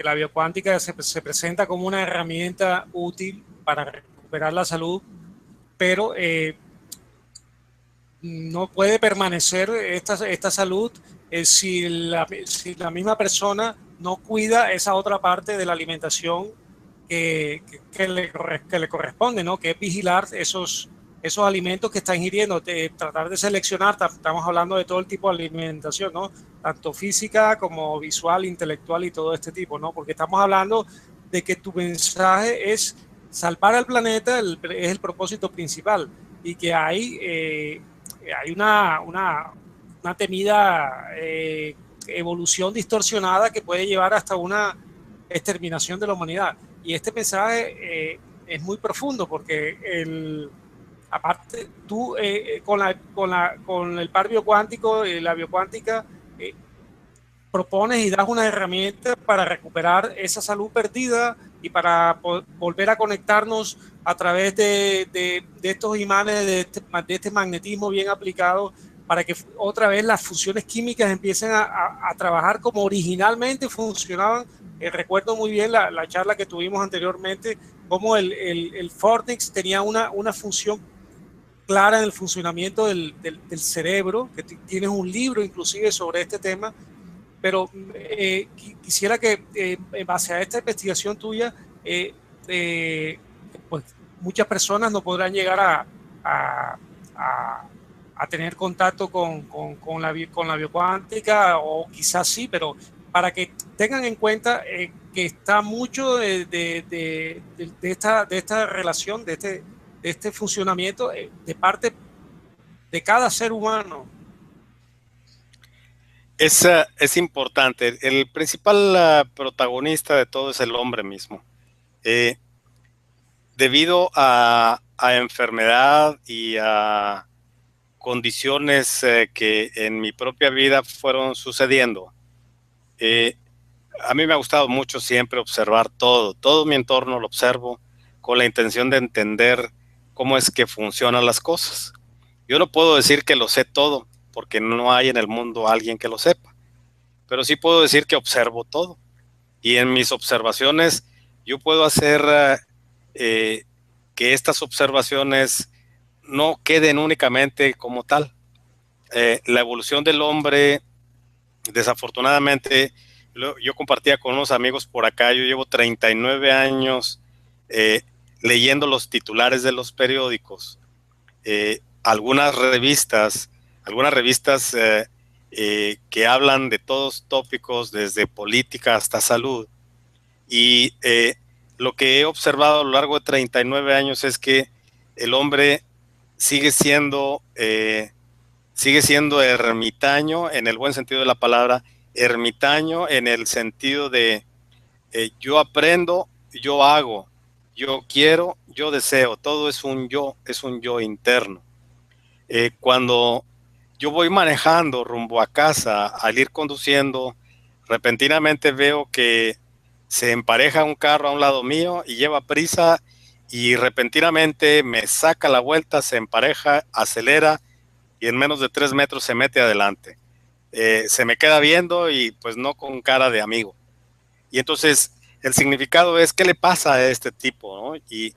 que la biocuántica se presenta como una herramienta útil para recuperar la salud, pero no puede permanecer esta salud si la misma persona no cuida esa otra parte de la alimentación que le corresponde, ¿no? Que es vigilar esos alimentos que está ingiriendo, tratar de seleccionar. Estamos hablando de todo el tipo de alimentación, ¿no? Tanto física como visual, intelectual y todo este tipo, ¿no? Porque estamos hablando de que tu mensaje es salvar al planeta, es el propósito principal, y que hay una temida evolución distorsionada que puede llevar hasta una exterminación de la humanidad. Y este mensaje es muy profundo porque aparte tú con el par biocuántico, la biocuántica, propones y das una herramienta para recuperar esa salud perdida y para volver a conectarnos a través de estos imanes, de este magnetismo bien aplicado, para que otra vez las funciones químicas empiecen a trabajar como originalmente funcionaban. Recuerdo muy bien la charla que tuvimos anteriormente, cómo el Fortix tenía una función clara en el funcionamiento del cerebro, que tienes un libro inclusive sobre este tema, pero quisiera que en base a esta investigación tuya, pues muchas personas no podrán llegar a tener contacto con la biocuántica, o quizás sí, pero para que tengan en cuenta que está mucho de esta relación, de este funcionamiento de parte de cada ser humano. Es importante. El principal protagonista de todo es el hombre mismo. Debido a enfermedad y a condiciones que en mi propia vida fueron sucediendo, a mí me ha gustado mucho siempre observar todo mi entorno lo observo con la intención de entender cómo es que funcionan las cosas. Yo no puedo decir que lo sé todo, porque no hay en el mundo alguien que lo sepa, pero sí puedo decir que observo todo. Y en mis observaciones yo puedo hacer eh, que estas observaciones no queden únicamente como tal. La evolución del hombre, desafortunadamente, yo compartía con unos amigos por acá, yo llevo 39 años eh, leyendo los titulares de los periódicos, algunas revistas que hablan de todos tópicos, desde política hasta salud, y lo que he observado a lo largo de 39 años es que el hombre sigue siendo, eh, sigue siendo ermitaño en el buen sentido de la palabra, ermitaño en el sentido de yo aprendo, yo hago, yo quiero, yo deseo, todo es un yo interno. Cuando yo voy manejando rumbo a casa, al ir conduciendo, repentinamente veo que se empareja un carro a un lado mío y lleva prisa y repentinamente me saca la vuelta, se empareja, acelera y en menos de 3 metros se mete adelante. Se me queda viendo y pues no con cara de amigo. Y entonces el significado es qué le pasa a este tipo, ¿no? Y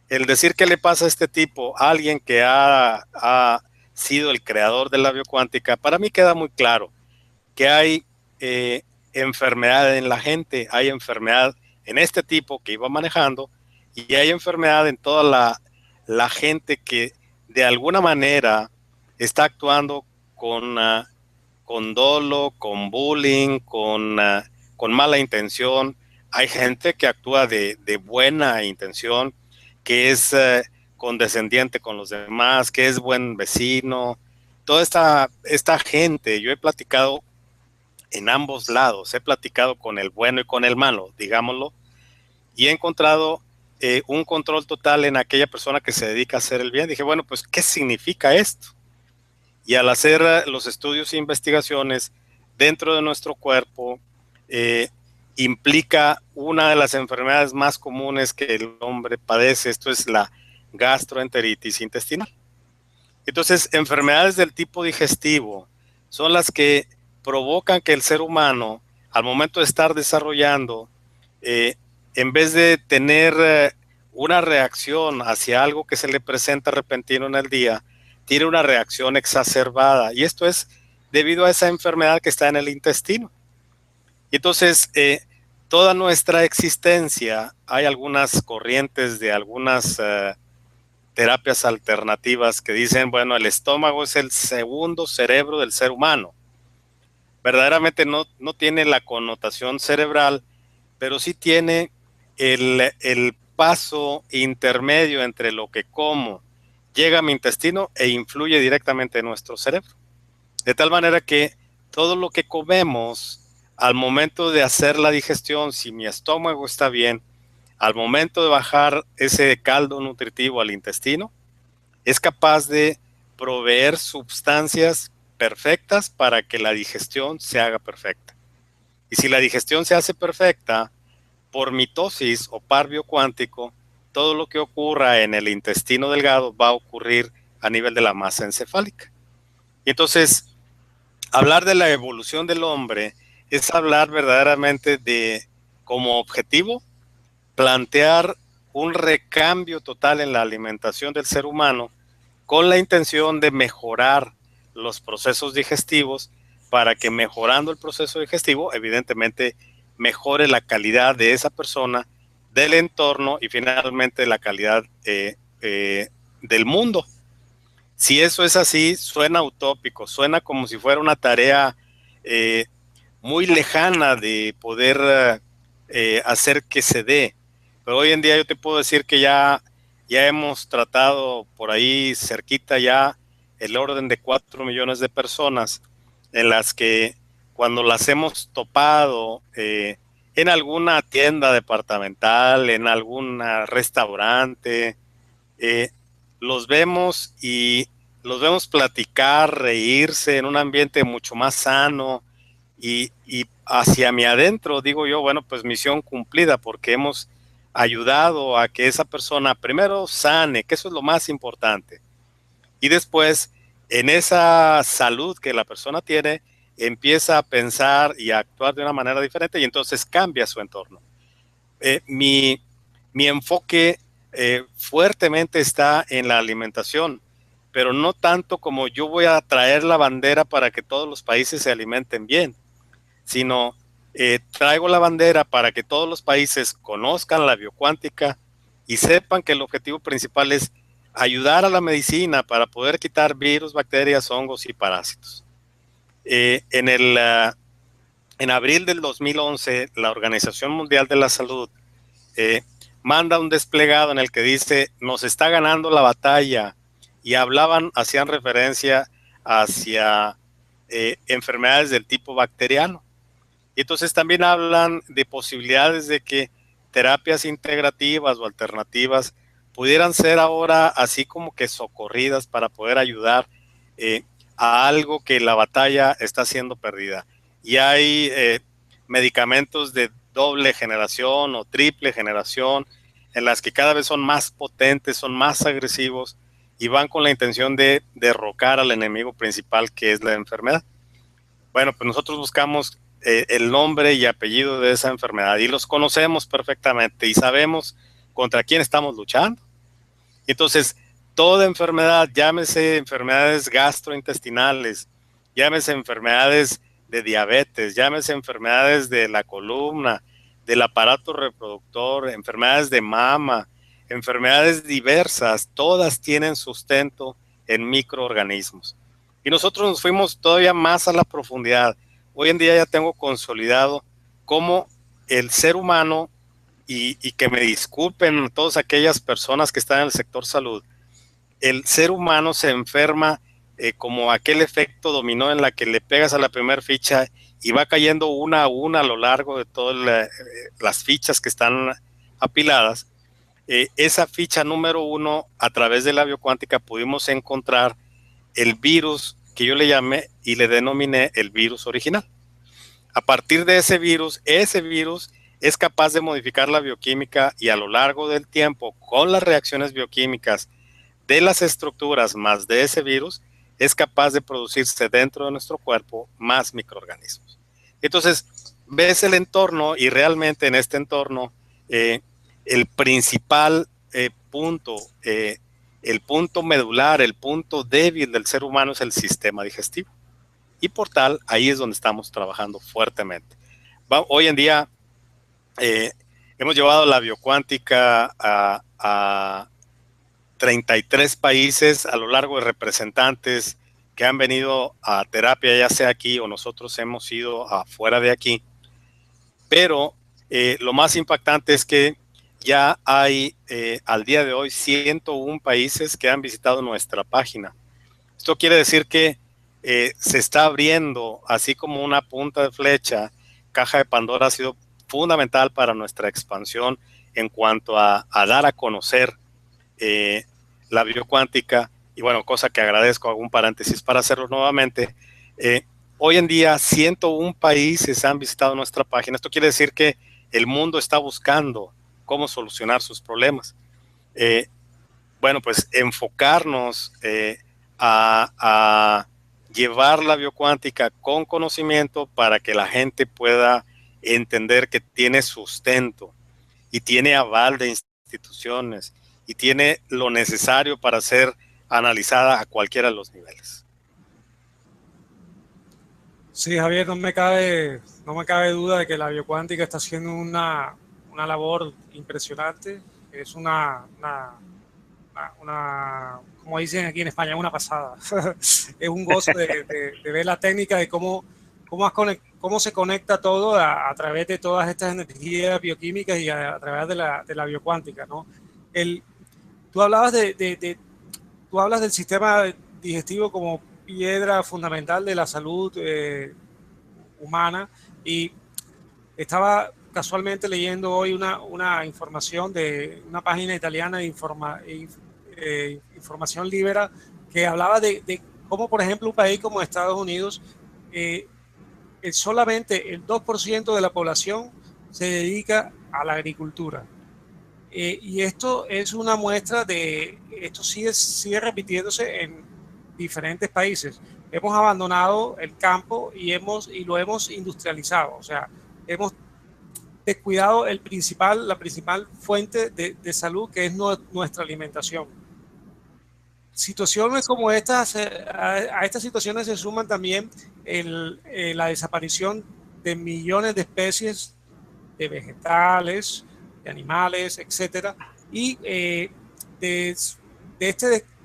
el decir qué le pasa a este tipo, a alguien que ha sido el creador de la biocuántica, para mí queda muy claro que hay enfermedad en la gente, hay enfermedad en este tipo que iba manejando y hay enfermedad en toda la gente que de alguna manera está actuando con dolo, con bullying, con mala intención. Hay gente que actúa de buena intención, que es condescendiente con los demás, que es buen vecino. Toda esta gente, yo he platicado en ambos lados, he platicado con el bueno y con el malo, digámoslo, y he encontrado un control total en aquella persona que se dedica a hacer el bien. Dije, bueno, pues, ¿qué significa esto? Y al hacer los estudios e investigaciones dentro de nuestro cuerpo, implica una de las enfermedades más comunes que el hombre padece, esto es la gastroenteritis intestinal. Entonces, enfermedades del tipo digestivo son las que provocan que el ser humano, al momento de estar desarrollando, eh, en vez de tener una reacción hacia algo que se le presenta repentino en el día, tiene una reacción exacerbada. Y esto es debido a esa enfermedad que está en el intestino. Y entonces, toda nuestra existencia, hay algunas corrientes de algunas terapias alternativas que dicen, bueno, el estómago es el segundo cerebro del ser humano. Verdaderamente no tiene la connotación cerebral, pero sí tiene el paso intermedio entre lo que como llega a mi intestino e influye directamente en nuestro cerebro. De tal manera que todo lo que comemos, al momento de hacer la digestión, si mi estómago está bien, al momento de bajar ese caldo nutritivo al intestino, es capaz de proveer sustancias perfectas para que la digestión se haga perfecta. Y si la digestión se hace perfecta, por mitosis o par biocuántico, todo lo que ocurra en el intestino delgado va a ocurrir a nivel de la masa encefálica. Y entonces, hablar de la evolución del hombre es hablar verdaderamente de, como objetivo, plantear un recambio total en la alimentación del ser humano con la intención de mejorar los procesos digestivos para que mejorando el proceso digestivo, evidentemente, mejore la calidad de esa persona, del entorno y finalmente la calidad del mundo. Si eso es así, suena utópico, suena como si fuera una tarea eh, muy lejana de poder hacer que se dé. Pero hoy en día yo te puedo decir que ya hemos tratado por ahí cerquita ya el orden de 4 millones de personas en las que cuando las hemos topado en alguna tienda departamental, en algún restaurante, eh, los vemos y los vemos platicar, reírse en un ambiente mucho más sano y hacia mi adentro digo yo, bueno, pues misión cumplida porque hemos ayudado a que esa persona primero sane, que eso es lo más importante, y después en esa salud que la persona tiene empieza a pensar y a actuar de una manera diferente y entonces cambia su entorno. Mi enfoque fuertemente está en la alimentación, pero no tanto como yo voy a traer la bandera para que todos los países se alimenten bien, sino traigo la bandera para que todos los países conozcan la biocuántica y sepan que el objetivo principal es ayudar a la medicina para poder quitar virus, bacterias, hongos y parásitos. En abril del 2011, la Organización Mundial de la Salud manda un desplegado en el que dice, nos está ganando la batalla, y hacían referencia hacia enfermedades del tipo bacteriano. Y entonces también hablan de posibilidades de que terapias integrativas o alternativas pudieran ser ahora así como que socorridas para poder ayudar a algo que la batalla está siendo perdida. Y hay medicamentos de doble generación o triple generación en las que cada vez son más potentes, son más agresivos y van con la intención de derrocar al enemigo principal, que es la enfermedad. Bueno, pues nosotros buscamos el nombre y apellido de esa enfermedad y los conocemos perfectamente y sabemos contra quién estamos luchando. Entonces, toda enfermedad, llámese enfermedades gastrointestinales, llámese enfermedades de diabetes, llámese enfermedades de la columna, del aparato reproductor, enfermedades de mama, enfermedades diversas, todas tienen sustento en microorganismos. Y nosotros nos fuimos todavía más a la profundidad. Hoy en día ya tengo consolidado cómo el ser humano, y que me disculpen todas aquellas personas que están en el sector salud, el ser humano se enferma como aquel efecto dominó en la que le pegas a la primera ficha y va cayendo una a una a lo largo de todas las fichas que están apiladas. Esa ficha número 1, a través de la biocuántica pudimos encontrar el virus que yo le llamé y le denominé el virus original. A partir de ese virus es capaz de modificar la bioquímica y a lo largo del tiempo, con las reacciones bioquímicas de las estructuras más de ese virus, es capaz de producirse dentro de nuestro cuerpo más microorganismos. Entonces, ves el entorno y realmente en este entorno el principal punto, el punto medular, el punto débil del ser humano es el sistema digestivo. Y por tal, ahí es donde estamos trabajando fuertemente. Hoy en día hemos llevado la biocuántica a 33 países a lo largo de representantes que han venido a terapia, ya sea aquí o nosotros hemos ido afuera de aquí. Pero lo más impactante es que ya hay al día de hoy 101 países que han visitado nuestra página. Esto quiere decir que se está abriendo, así como una punta de flecha. Caja de Pandora ha sido fundamental para nuestra expansión en cuanto a dar a conocer la biocuántica. Y bueno, cosa que agradezco, hago un paréntesis para hacerlo nuevamente. Hoy en día 101 países han visitado nuestra página. Esto quiere decir que el mundo está buscando cómo solucionar sus problemas. Bueno, pues enfocarnos a llevar la biocuántica con conocimiento para que la gente pueda entender que tiene sustento y tiene aval de instituciones y tiene lo necesario para ser analizada a cualquiera de los niveles. Sí, Javier, no me cabe duda de que la biocuántica está haciendo una labor impresionante. Es como dicen aquí en España, una pasada. Es un gozo de ver la técnica de cómo se conecta todo a través de todas estas energías bioquímicas y a través de la biocuántica, ¿no? Tú hablabas tú hablas del sistema digestivo como piedra fundamental de la salud humana, y estaba casualmente leyendo hoy una información de una página italiana de Información Libera, que hablaba de cómo, por ejemplo, un país como Estados Unidos, solamente el 2% de la población se dedica a la agricultura. Y esto es una muestra esto sigue repitiéndose en diferentes países. Hemos abandonado el campo y lo hemos industrializado. O sea, hemos descuidado la principal fuente de salud, que es nuestra alimentación. Situaciones como estas, a estas situaciones se suman también la desaparición de millones de especies de vegetales, de animales, etcétera, y de, de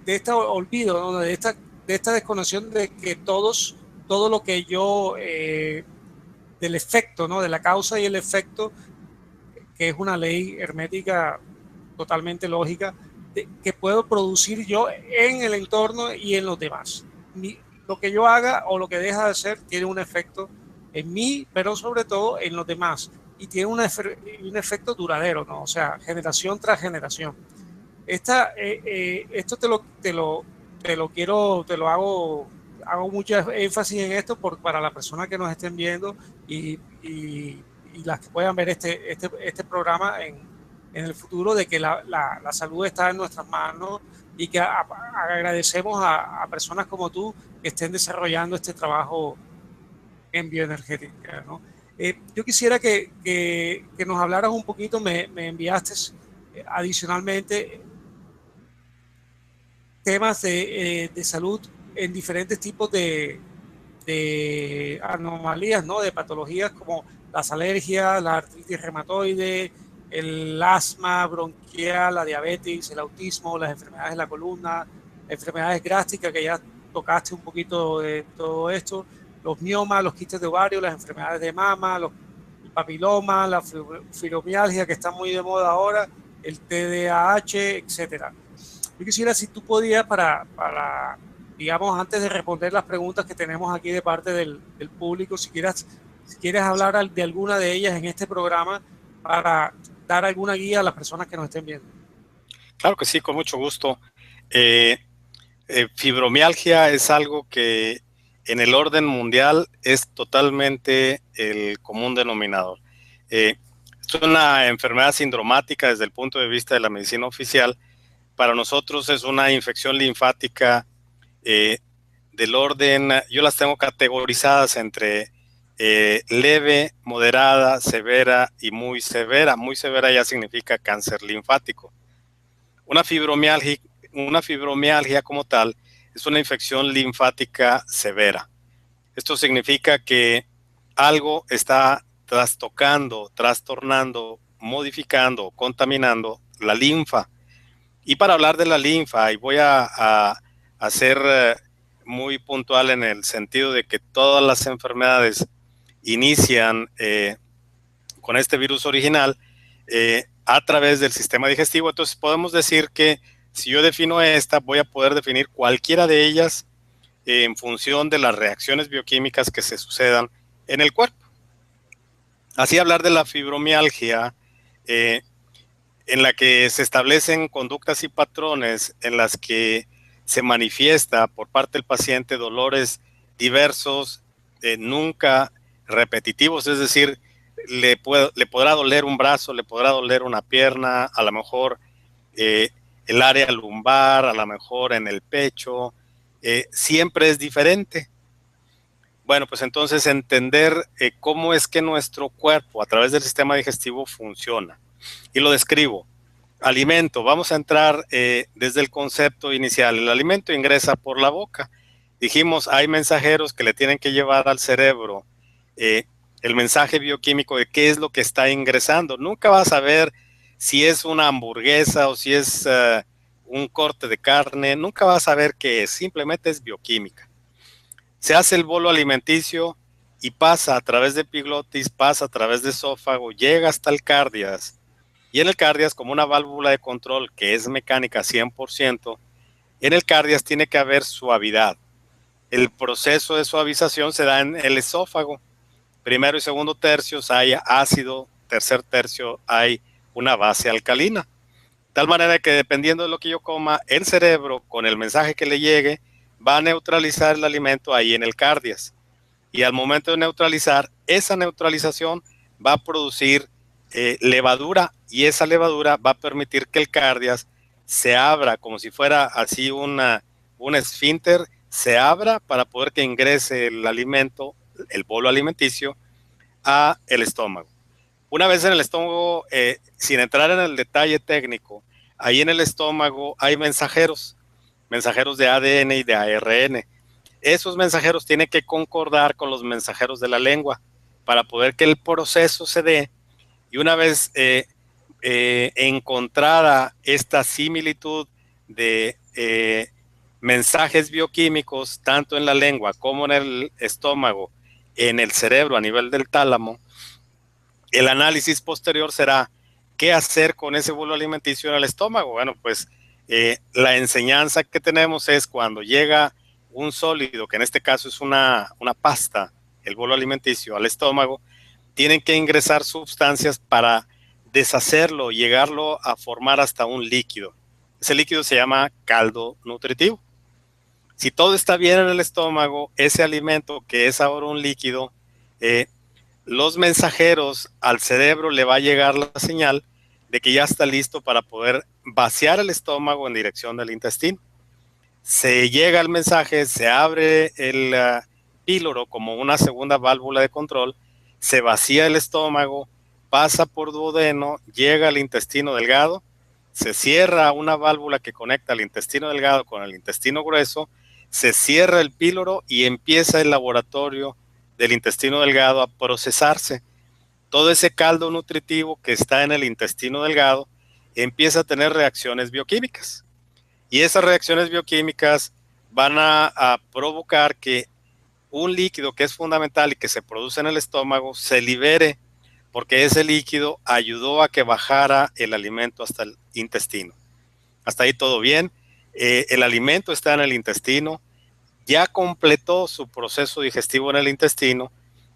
este olvido, ¿no? de esta desconexión de que todo lo que yo, del efecto, ¿no? de la causa y el efecto, que es una ley hermética totalmente lógica, que puedo producir yo en el entorno y en los demás. Lo que yo haga o lo que deja de hacer tiene un efecto en mí, pero sobre todo en los demás. Y tiene un efecto duradero, ¿no? O sea, generación tras generación. Esto te lo hago mucho énfasis en esto para las personas que nos estén viendo y las que puedan ver este programa en el futuro, de que la salud está en nuestras manos y que agradecemos a personas como tú que estén desarrollando este trabajo en bioenergética, ¿no? Yo quisiera que nos hablaras un poquito, me enviaste adicionalmente temas de salud en diferentes tipos de anomalías, ¿no? De patologías como las alergias, la artritis reumatoide, el asma bronquial, la diabetes, el autismo, las enfermedades de la columna, enfermedades gástricas, que ya tocaste un poquito de todo esto, los miomas, los quistes de ovario, las enfermedades de mama, el papiloma, la fibromialgia, que está muy de moda ahora, el TDAH, etcétera. Yo quisiera, si tú podías, digamos, antes de responder las preguntas que tenemos aquí de parte del público, si quieres hablar de alguna de ellas en este programa para dar alguna guía a las personas que nos estén viendo. Claro que sí, con mucho gusto. Fibromialgia es algo que en el orden mundial es totalmente el común denominador. Es una enfermedad sindromática desde el punto de vista de la medicina oficial. Para nosotros es una infección linfática del orden, yo las tengo categorizadas entre leve, moderada, severa y muy severa. Muy severa ya significa cáncer linfático. Una fibromialgia como tal es una infección linfática severa. Esto significa que algo está trastocando, trastornando, modificando, contaminando la linfa. Y para hablar de la linfa, y voy a ser muy puntual en el sentido de que todas las enfermedades inician con este virus original a través del sistema digestivo. Entonces podemos decir que si yo defino esta, voy a poder definir cualquiera de ellas en función de las reacciones bioquímicas que se sucedan en el cuerpo. Así, hablar de la fibromialgia, en la que se establecen conductas y patrones en las que se manifiesta por parte del paciente dolores diversos, nunca repetitivos, es decir, le podrá doler un brazo, le podrá doler una pierna, a lo mejor el área lumbar, a lo mejor en el pecho, siempre es diferente. Bueno, pues entonces entender cómo es que nuestro cuerpo a través del sistema digestivo funciona. Y lo describo. Alimento, vamos a entrar desde el concepto inicial. El alimento ingresa por la boca. Dijimos, hay mensajeros que le tienen que llevar al cerebro el mensaje bioquímico de qué es lo que está ingresando. Nunca vas a ver si es una hamburguesa o si es un corte de carne. Nunca vas a ver qué es, simplemente es bioquímica. Se hace el bolo alimenticio y pasa a través de epiglotis, pasa a través de esófago, llega hasta el cardias. Y en el cardias, como una válvula de control que es mecánica 100%, en el cardias tiene que haber suavidad. El proceso de suavización se da en el esófago. Primero y segundo tercios hay ácido, tercer tercio hay una base alcalina. De tal manera que dependiendo de lo que yo coma, el cerebro, con el mensaje que le llegue, va a neutralizar el alimento ahí en el cardias. Y al momento de neutralizar, esa neutralización va a producir levadura, y esa levadura va a permitir que el cardias se abra como si fuera así un esfínter, se abra para poder que ingrese el alimento, el bolo alimenticio, a el estómago. Una vez en el estómago, sin entrar en el detalle técnico, ahí en el estómago hay mensajeros de ADN y de ARN. Esos mensajeros tienen que concordar con los mensajeros de la lengua para poder que el proceso se dé. Y una vez encontrada esta similitud de mensajes bioquímicos, tanto en la lengua como en el estómago, en el cerebro a nivel del tálamo, el análisis posterior será qué hacer con ese bolo alimenticio en el estómago. Bueno, pues la enseñanza que tenemos es cuando llega un sólido, que en este caso es una pasta, el bolo alimenticio al estómago, tienen que ingresar sustancias para deshacerlo, llegarlo a formar hasta un líquido. Ese líquido se llama caldo nutritivo. Si todo está bien en el estómago, ese alimento que es ahora un líquido, los mensajeros al cerebro le va a llegar la señal de que ya está listo para poder vaciar el estómago en dirección del intestino. Se llega el mensaje, se abre el píloro como una segunda válvula de control, se vacía el estómago, pasa por duodeno, llega al intestino delgado, se cierra una válvula que conecta el intestino delgado con el intestino grueso, se cierra el píloro y empieza el laboratorio del intestino delgado a procesarse. Todo ese caldo nutritivo que está en el intestino delgado empieza a tener reacciones bioquímicas. Y esas reacciones bioquímicas van a provocar que un líquido que es fundamental y que se produce en el estómago se libere, porque ese líquido ayudó a que bajara el alimento hasta el intestino. Hasta ahí todo bien. El alimento está en el intestino, ya completó su proceso digestivo en el intestino,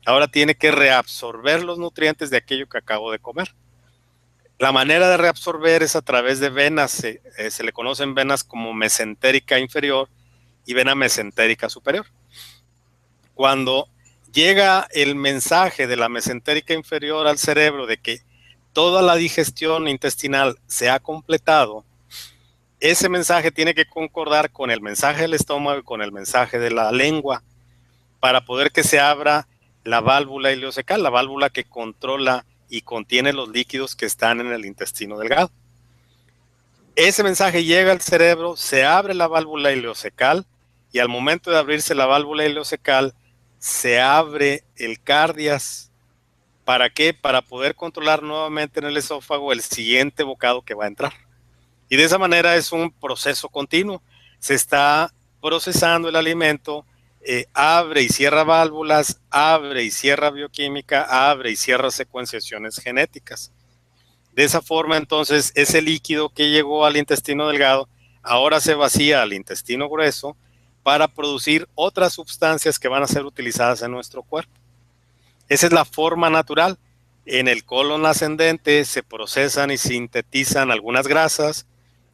ahora tiene que reabsorber los nutrientes de aquello que acabo de comer. La manera de reabsorber es a través de venas, se le conocen venas como mesentérica inferior y vena mesentérica superior. Cuando llega el mensaje de la mesentérica inferior al cerebro de que toda la digestión intestinal se ha completado, ese mensaje tiene que concordar con el mensaje del estómago y con el mensaje de la lengua para poder que se abra la válvula ileocecal, la válvula que controla y contiene los líquidos que están en el intestino delgado. Ese mensaje llega al cerebro, se abre la válvula ileocecal y al momento de abrirse la válvula ileocecal se abre el cardias. ¿Para qué? Para poder controlar nuevamente en el esófago el siguiente bocado que va a entrar. Y de esa manera es un proceso continuo. Se está procesando el alimento, abre y cierra válvulas, abre y cierra bioquímica, abre y cierra secuenciaciones genéticas. De esa forma, entonces, ese líquido que llegó al intestino delgado ahora se vacía al intestino grueso para producir otras sustancias que van a ser utilizadas en nuestro cuerpo. Esa es la forma natural. En el colon ascendente se procesan y sintetizan algunas grasas,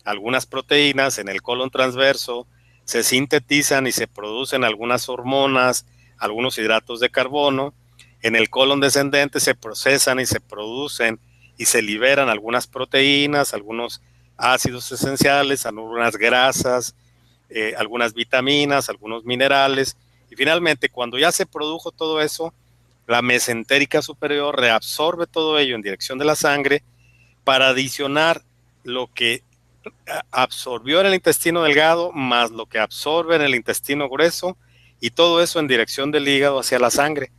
algunas proteínas. En el colon transverso se sintetizan y se producen algunas hormonas, algunos hidratos de carbono. En el colon descendente se procesan y se producen y se liberan algunas proteínas, algunos ácidos esenciales, algunas grasas, algunas vitaminas, algunos minerales. Y finalmente, cuando ya se produjo todo eso, la mesentérica superior reabsorbe todo ello en dirección de la sangre para adicionar lo que absorbió en el intestino delgado más lo que absorbe en el intestino grueso y todo eso en dirección del hígado hacia la sangre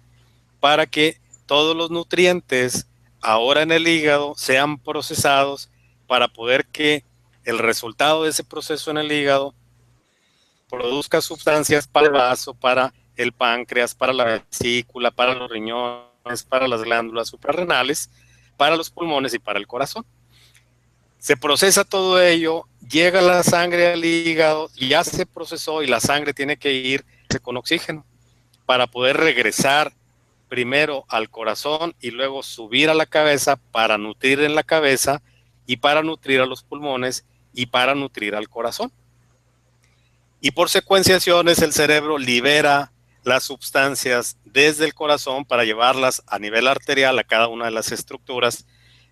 para que todos los nutrientes ahora en el hígado sean procesados para poder que el resultado de ese proceso en el hígado produzca sustancias para el vaso, para el páncreas, para la vesícula, para los riñones, para las glándulas suprarrenales, para los pulmones y para el corazón. Se procesa todo ello, llega la sangre al hígado, ya se procesó y la sangre tiene que ir con oxígeno para poder regresar primero al corazón y luego subir a la cabeza para nutrir en la cabeza y para nutrir a los pulmones y para nutrir al corazón. Y por secuenciaciones el cerebro libera las sustancias desde el corazón para llevarlas a nivel arterial a cada una de las estructuras,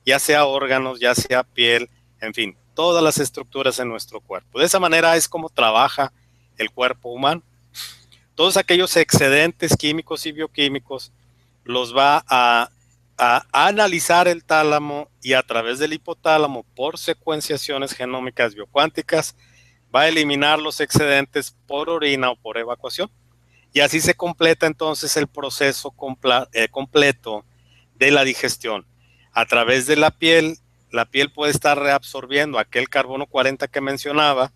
ya sea órganos, ya sea piel, en fin, todas las estructuras en nuestro cuerpo. De esa manera es como trabaja el cuerpo humano. Todos aquellos excedentes químicos y bioquímicos los va a a analizar el tálamo y a través del hipotálamo, por secuenciaciones genómicas biocuánticas, va a eliminar los excedentes por orina o por evacuación. Y así se completa entonces el proceso completo de la digestión. A través de la piel puede estar reabsorbiendo aquel carbono 40 que mencionaba,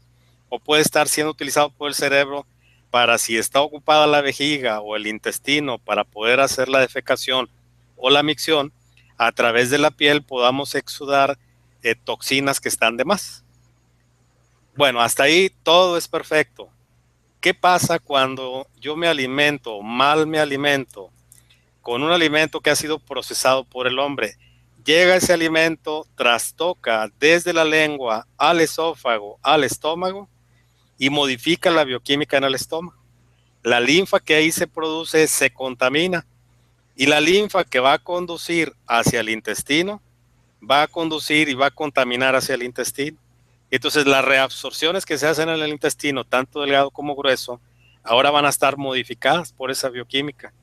o puede estar siendo utilizado por el cerebro para, si está ocupada la vejiga o el intestino, para poder hacer la defecación o la micción. A través de la piel podamos exudar toxinas que están de más. Bueno, hasta ahí todo es perfecto. ¿Qué pasa cuando yo me alimento, mal me alimento, con un alimento que ha sido procesado por el hombre? Llega ese alimento, trastoca desde la lengua al esófago, al estómago, y modifica la bioquímica en el estómago. La linfa que ahí se produce se contamina, y la linfa que va a conducir hacia el intestino, va a conducir y va a contaminar hacia el intestino. Entonces las reabsorciones que se hacen en el intestino, tanto delgado como grueso, ahora van a estar modificadas por esa bioquímica.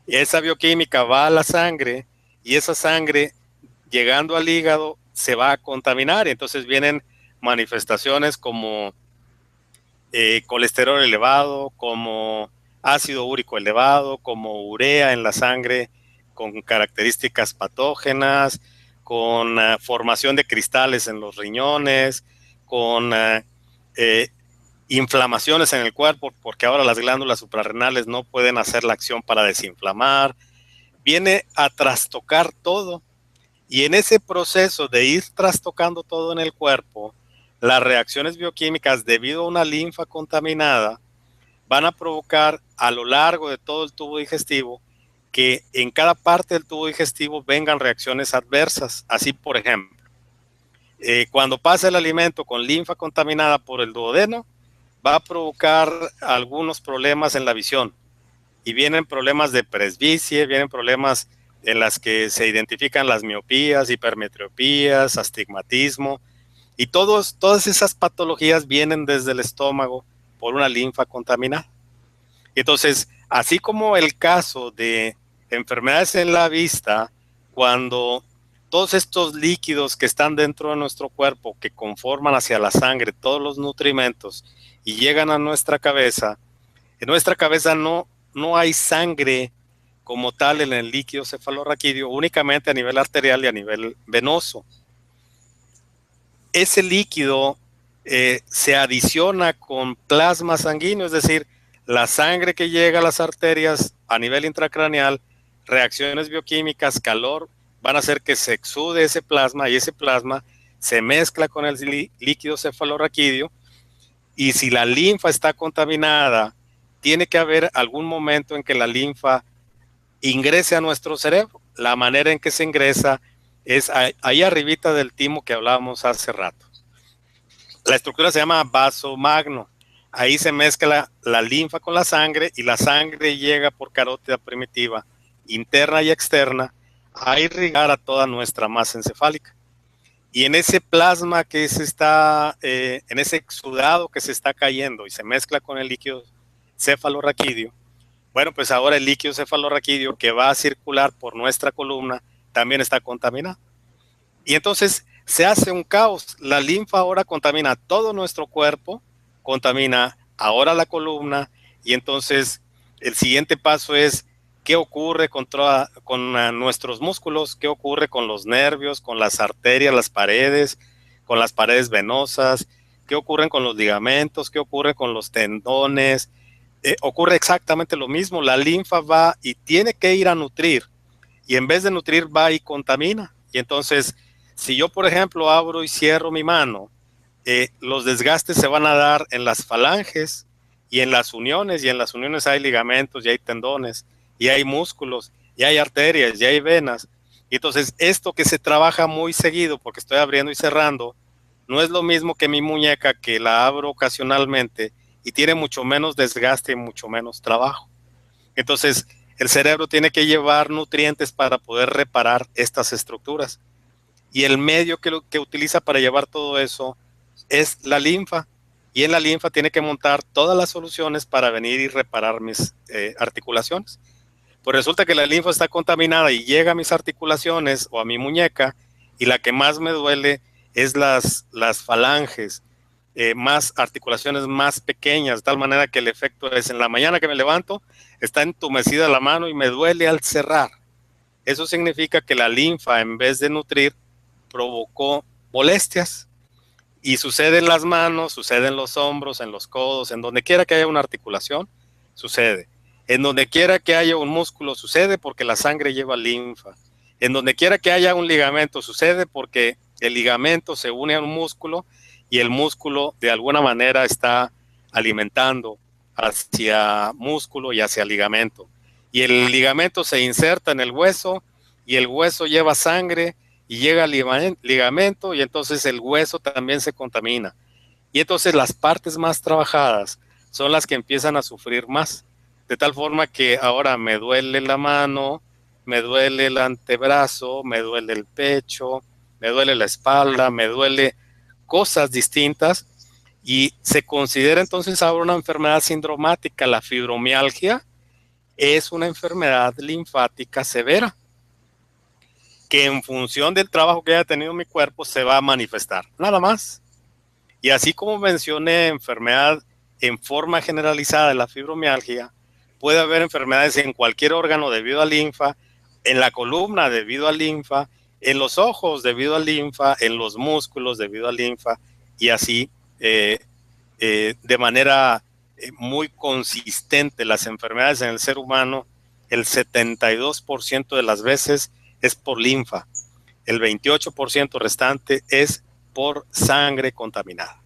Y esa bioquímica va a la sangre, y esa sangre, llegando al hígado, se va a contaminar. Entonces vienen manifestaciones como colesterol elevado, como ácido úrico elevado, como urea en la sangre con características patógenas, con formación de cristales en los riñones, con inflamaciones en el cuerpo, porque ahora las glándulas suprarrenales no pueden hacer la acción para desinflamar. Viene a trastocar todo, y en ese proceso de ir trastocando todo en el cuerpo, las reacciones bioquímicas, debido a una linfa contaminada, van a provocar a lo largo de todo el tubo digestivo que en cada parte del tubo digestivo vengan reacciones adversas. Así, por ejemplo, cuando pasa el alimento con linfa contaminada por el duodeno, va a provocar algunos problemas en la visión, y vienen problemas de presbicie, vienen problemas en las que se identifican las miopías, hipermetropías, astigmatismo, y todas esas patologías vienen desde el estómago por una linfa contaminada. Entonces, así como el caso de enfermedades en la vista, cuando todos estos líquidos que están dentro de nuestro cuerpo, que conforman hacia la sangre todos los nutrimentos y llegan a nuestra cabeza, en nuestra cabeza no hay sangre como tal en el líquido cefalorraquídeo, únicamente a nivel arterial y a nivel venoso. Ese líquido se adiciona con plasma sanguíneo, es decir, la sangre que llega a las arterias a nivel intracraneal, reacciones bioquímicas, calor, van a hacer que se exude ese plasma, y ese plasma se mezcla con el líquido cefalorraquídeo, y si la linfa está contaminada, tiene que haber algún momento en que la linfa ingrese a nuestro cerebro. La manera en que se ingresa es ahí arribita del timo que hablábamos hace rato. La estructura se llama vaso magno. Ahí se mezcla la linfa con la sangre, y la sangre llega por carótida primitiva, interna y externa, a irrigar a toda nuestra masa encefálica. Y en ese plasma que se está, en ese exudado que se está cayendo y se mezcla con el líquido cefalorraquídeo, bueno, pues ahora el líquido cefalorraquídeo que va a circular por nuestra columna también está contaminado. Y entonces se hace un caos. La linfa ahora contamina todo nuestro cuerpo, contamina ahora la columna, y entonces el siguiente paso es qué ocurre con nuestros músculos, qué ocurre con los nervios, con las arterias, con las paredes venosas, qué ocurre con los ligamentos, qué ocurre con los tendones. Ocurre exactamente lo mismo. La linfa va y tiene que ir a nutrir, y en vez de nutrir va y contamina. Y entonces, si yo, por ejemplo, abro y cierro mi mano, los desgastes se van a dar en las falanges y en las uniones, y en las uniones hay ligamentos y hay tendones y hay músculos y hay arterias y hay venas. Y entonces esto que se trabaja muy seguido, porque estoy abriendo y cerrando, no es lo mismo que mi muñeca, que la abro ocasionalmente y tiene mucho menos desgaste y mucho menos trabajo. Entonces el cerebro tiene que llevar nutrientes para poder reparar estas estructuras, y el medio que utiliza para llevar todo eso es la linfa, y en la linfa tiene que montar todas las soluciones para venir y reparar mis articulaciones. Pues resulta que la linfa está contaminada y llega a mis articulaciones o a mi muñeca, y la que más me duele es las falanges, más articulaciones más pequeñas, de tal manera que el efecto es en la mañana que me levanto, está entumecida la mano y me duele al cerrar. Eso significa que la linfa, en vez de nutrir, provocó molestias. Y sucede en las manos, sucede en los hombros, en los codos, en donde quiera que haya una articulación, sucede. En donde quiera que haya un músculo, sucede porque la sangre lleva linfa. En donde quiera que haya un ligamento, sucede porque el ligamento se une a un músculo y el músculo de alguna manera está alimentando hacia músculo y hacia ligamento. Y el ligamento se inserta en el hueso y el hueso lleva sangre y llega al ligamento y entonces el hueso también se contamina. Y entonces las partes más trabajadas son las que empiezan a sufrir más. De tal forma que ahora me duele la mano, me duele el antebrazo, me duele el pecho, me duele la espalda, me duele cosas distintas y se considera entonces ahora una enfermedad sindromática. La fibromialgia es una enfermedad linfática severa que en función del trabajo que haya tenido mi cuerpo se va a manifestar, nada más. Y así como mencioné enfermedad en forma generalizada de la fibromialgia, puede haber enfermedades en cualquier órgano debido a linfa, en la columna debido a linfa, en los ojos debido a linfa, en los músculos debido a linfa, y así de manera muy consistente. Las enfermedades en el ser humano, el 72% de las veces es por linfa, el 28% restante es por sangre contaminada.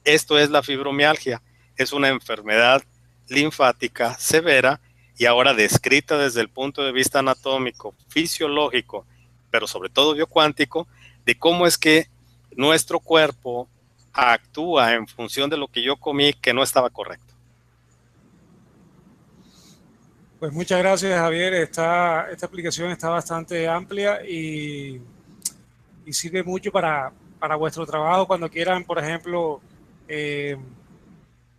Esto es la fibromialgia, es una enfermedad linfática severa y ahora descrita desde el punto de vista anatómico, fisiológico, pero sobre todo biocuántico, de cómo es que nuestro cuerpo actúa en función de lo que yo comí que no estaba correcto. Pues muchas gracias, Javier. Esta aplicación está bastante amplia y sirve mucho para vuestro trabajo cuando quieran, por ejemplo,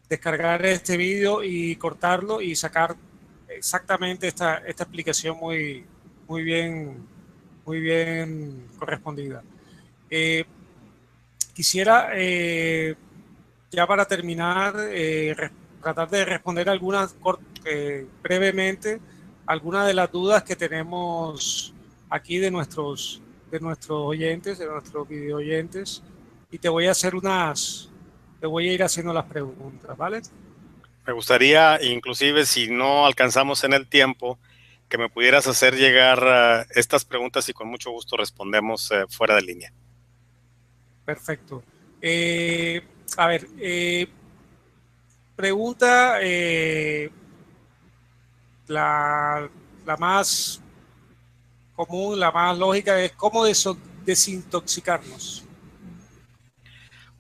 descargar este vídeo y cortarlo y sacar exactamente esta aplicación muy bien correspondida. Quisiera, ya para terminar, tratar de responder algunas brevemente, algunas de las dudas que tenemos aquí de nuestros oyentes, de nuestros video oyentes, y te voy a ir haciendo las preguntas, ¿vale? Me gustaría, inclusive si no alcanzamos en el tiempo, que me pudieras hacer llegar estas preguntas y con mucho gusto respondemos fuera de línea. Perfecto. A ver, pregunta la más común, la más lógica es ¿cómo desintoxicarnos?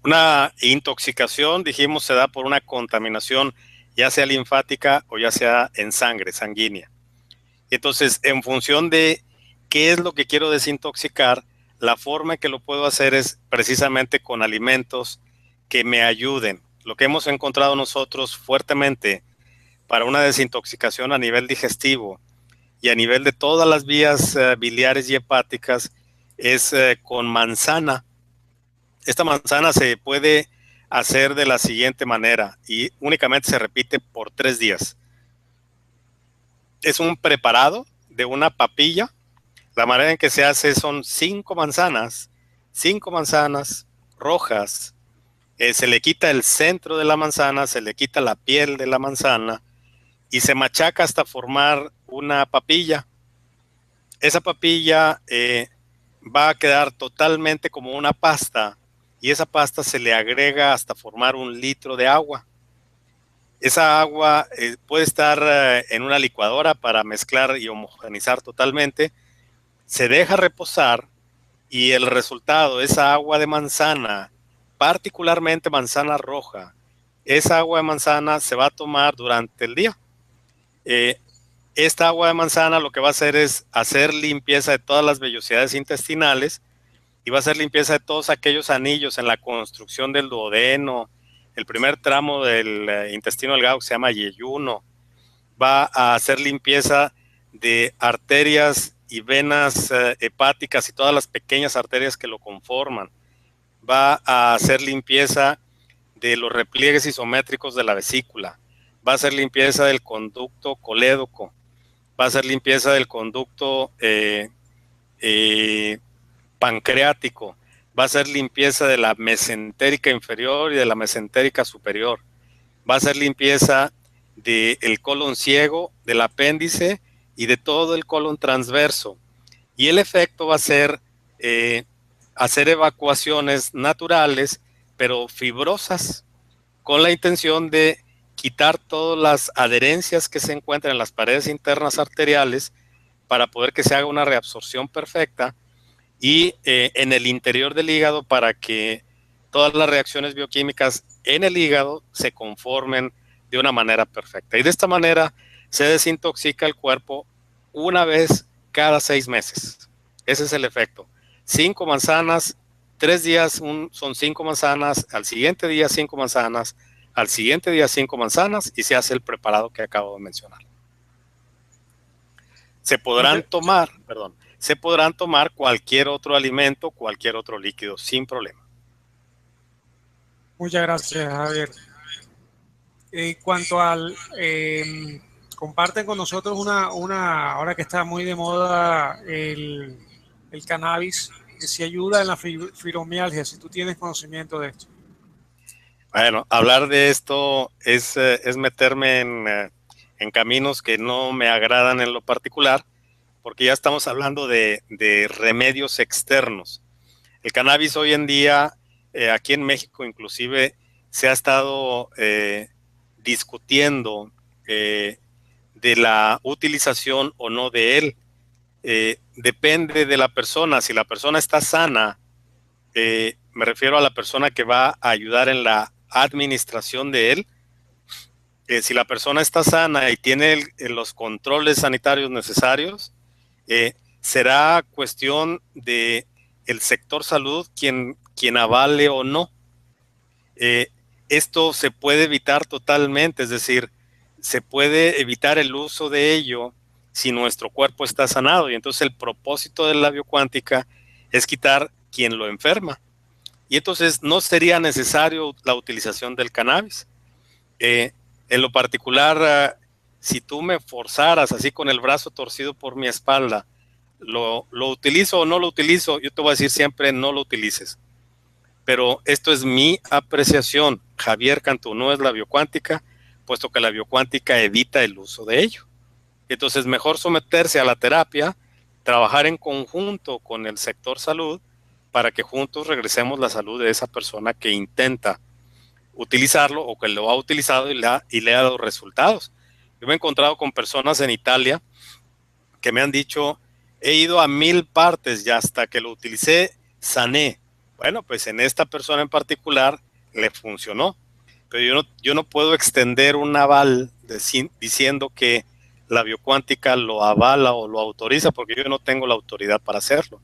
Una intoxicación, dijimos, se da por una contaminación, ya sea linfática o ya sea en sangre, sanguínea. Entonces, en función de qué es lo que quiero desintoxicar, la forma en que lo puedo hacer es precisamente con alimentos que me ayuden. Lo que hemos encontrado nosotros fuertemente para una desintoxicación a nivel digestivo y a nivel de todas las vías biliares y hepáticas es con manzana. Esta manzana se puede hacer de la siguiente manera y únicamente se repite por 3 días. Es un preparado de una papilla. La manera en que se hace son 5 manzanas rojas. Se le quita el centro de la manzana, se le quita la piel de la manzana y se machaca hasta formar una papilla. Esa papilla va a quedar totalmente como una pasta y esa pasta se le agrega hasta formar 1 litro de agua. Esa agua puede estar en una licuadora para mezclar y homogeneizar totalmente. Se deja reposar y el resultado, esa agua de manzana, particularmente manzana roja, esa agua de manzana se va a tomar durante el día. Esta agua de manzana lo que va a hacer es hacer limpieza de todas las vellosidades intestinales y va a hacer limpieza de todos aquellos anillos en la construcción del duodeno, el primer tramo del intestino delgado que se llama yeyuno, va a hacer limpieza de arterias y venas hepáticas y todas las pequeñas arterias que lo conforman. Va a hacer limpieza de los repliegues isométricos de la vesícula. Va a hacer limpieza del conducto colédoco. Va a hacer limpieza del conducto pancreático. Va a hacer limpieza de la mesentérica inferior y de la mesentérica superior. Va a hacer limpieza del colon ciego, del apéndice y de todo el colon transverso. Y el efecto va a ser hacer evacuaciones naturales, pero fibrosas, con la intención de quitar todas las adherencias que se encuentran en las paredes internas arteriales para poder que se haga una reabsorción perfecta y en el interior del hígado para que todas las reacciones bioquímicas en el hígado se conformen de una manera perfecta. Y de esta manera se desintoxica el cuerpo una vez cada 6 meses. Ese es el efecto. 5 manzanas, 3 días son 5 manzanas, al siguiente día 5 manzanas, al siguiente día 5 manzanas y se hace el preparado que acabo de mencionar. Se podrán tomar cualquier otro alimento, cualquier otro líquido, sin problema. Muchas gracias, Javier. En cuanto al, comparten con nosotros ahora que está muy de moda el cannabis, que si ayuda en la fibromialgia, si tú tienes conocimiento de esto. Bueno, hablar de esto es meterme en caminos que no me agradan en lo particular, porque ya estamos hablando de remedios externos. El cannabis hoy en día, aquí en México inclusive, se ha estado discutiendo de la utilización o no de él. Depende de la persona. Si la persona está sana, me refiero a la persona que va a ayudar en la administración de él. Si la persona está sana y tiene los controles sanitarios necesarios, será cuestión de el sector salud quien avale o no. Esto se puede evitar totalmente, es decir, se puede evitar el uso de ello si nuestro cuerpo está sanado. Y entonces el propósito de la biocuántica es quitar quien lo enferma. Y entonces no sería necesario la utilización del cannabis. En lo particular, si tú me forzaras así con el brazo torcido por mi espalda, ¿lo utilizo o no lo utilizo? Yo te voy a decir siempre no lo utilices. Pero esto es mi apreciación. Javier Cantú no es la biocuántica, puesto que la biocuántica evita el uso de ello. Entonces, mejor someterse a la terapia, trabajar en conjunto con el sector salud para que juntos regresemos la salud de esa persona que intenta utilizarlo o que lo ha utilizado y le ha dado resultados. Yo me he encontrado con personas en Italia que me han dicho, he ido a 1000 partes y hasta que lo utilicé, sané. Bueno, pues en esta persona en particular le funcionó, pero yo no puedo extender un aval diciendo que la biocuántica lo avala o lo autoriza, porque yo no tengo la autoridad para hacerlo.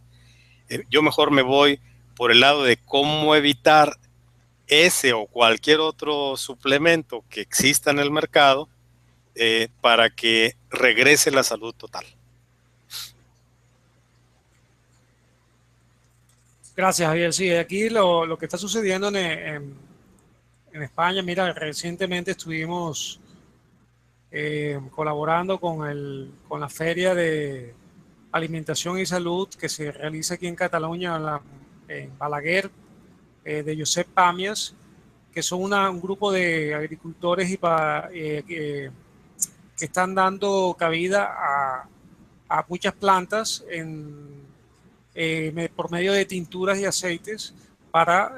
Yo mejor me voy por el lado de cómo evitar ese o cualquier otro suplemento que exista en el mercado para que regrese la salud total. Gracias, Javier. Sí, aquí lo que está sucediendo en España, mira, recientemente estuvimos colaborando con la Feria de Alimentación y Salud que se realiza aquí en Cataluña, en Balaguer, de Josep Pàmies, que son un grupo de agricultores que están dando cabida a muchas plantas por medio de tinturas y aceites para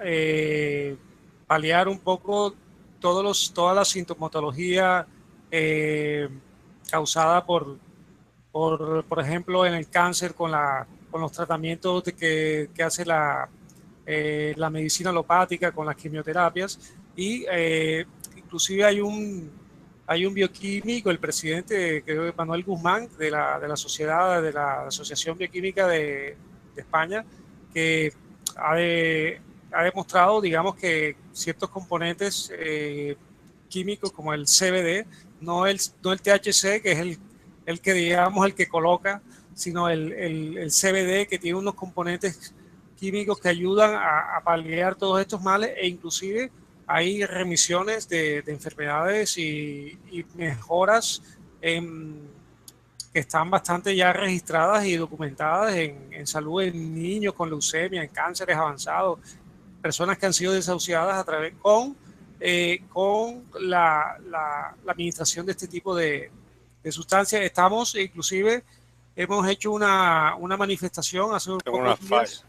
paliar un poco toda la sintomatología causada por ejemplo, en el cáncer con los tratamientos que hace la medicina alopática, con las quimioterapias, y inclusive hay un bioquímico, el presidente, creo que Manuel Guzmán, de la sociedad, de la Asociación Bioquímica de España, que ha demostrado, digamos, que ciertos componentes químicos como el CBD, no el THC, que es el que digamos el que coloca, sino el CBD, que tiene unos componentes químicos que ayudan a paliar todos estos males, e inclusive hay remisiones de enfermedades y mejoras que están bastante ya registradas y documentadas en salud en niños con leucemia, en cánceres avanzados, personas que han sido desahuciadas a través con la administración de este tipo de sustancias. Estamos, inclusive, hemos hecho una manifestación hace pocos días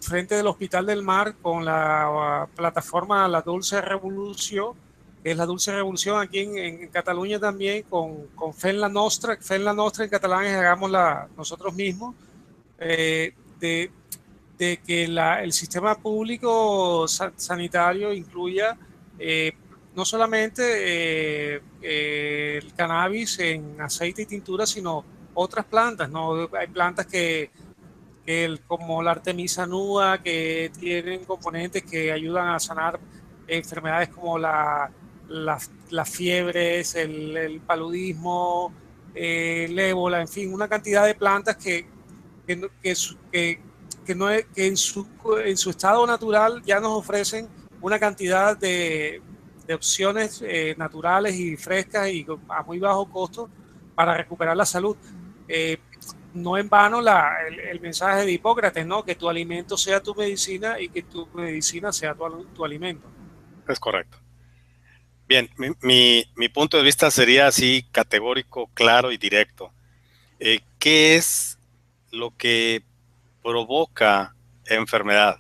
frente del Hospital del Mar con la plataforma La Dulce Revolución, que es la Dulce Revolución aquí en Cataluña también, con Fent la Nostra. Fent la Nostra en catalán es hagámosla nosotros mismos, de que el sistema público sanitario incluya no solamente el cannabis en aceite y tintura, sino otras plantas, ¿no? Hay plantas como la Artemisa nua, que tienen componentes que ayudan a sanar enfermedades como las fiebres, el paludismo, el ébola, en fin, una cantidad de plantas que en su estado natural ya nos ofrecen una cantidad de opciones naturales y frescas y a muy bajo costo para recuperar la salud. No en vano el mensaje de Hipócrates, ¿no? Que tu alimento sea tu medicina y que tu medicina sea tu alimento. Es correcto. Bien, mi punto de vista sería así categórico, claro y directo. ¿Qué es lo que provoca enfermedad?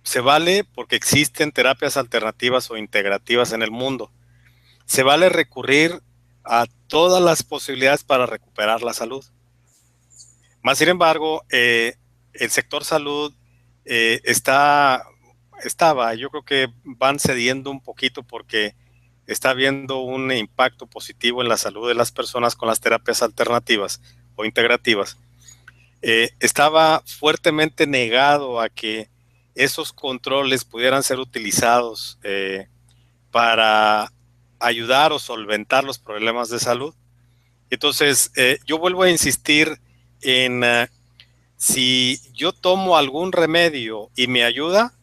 Se vale porque existen terapias alternativas o integrativas en el mundo. Se vale recurrir a todas las posibilidades para recuperar la salud. Más sin embargo, el sector salud estaba, yo creo que van cediendo un poquito porque está habiendo un impacto positivo en la salud de las personas con las terapias alternativas o integrativas. Estaba fuertemente negado a que esos controles pudieran ser utilizados para ayudar o solventar los problemas de salud. Entonces, yo vuelvo a insistir en si yo tomo algún remedio y me ayuda,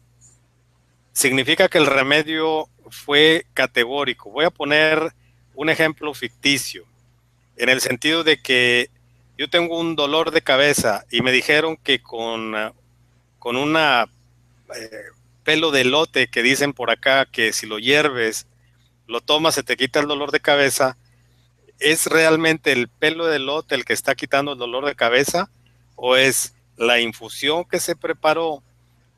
significa que el remedio fue categórico. Voy a poner un ejemplo ficticio, en el sentido de que yo tengo un dolor de cabeza y me dijeron que con una pelo de elote, que dicen por acá que si lo hierves, lo tomas, se te quita el dolor de cabeza. ¿Es realmente el pelo de elote el que está quitando el dolor de cabeza o es la infusión que se preparó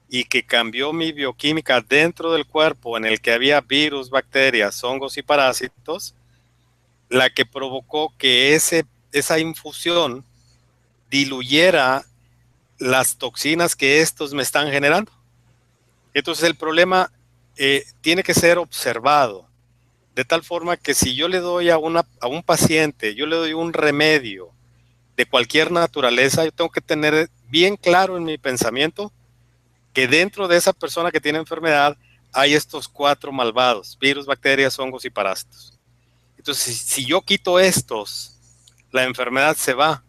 y que cambió mi bioquímica dentro del cuerpo, en el que había virus, bacterias, hongos y parásitos, la que provocó que esa infusión diluyera las toxinas que estos me están generando? Entonces el problema tiene que ser observado, de tal forma que si yo le doy a un paciente, yo le doy un remedio de cualquier naturaleza, yo tengo que tener bien claro en mi pensamiento que dentro de esa persona que tiene enfermedad hay estos 4 malvados: virus, bacterias, hongos y parásitos. Entonces, si yo quito estos, la enfermedad se va.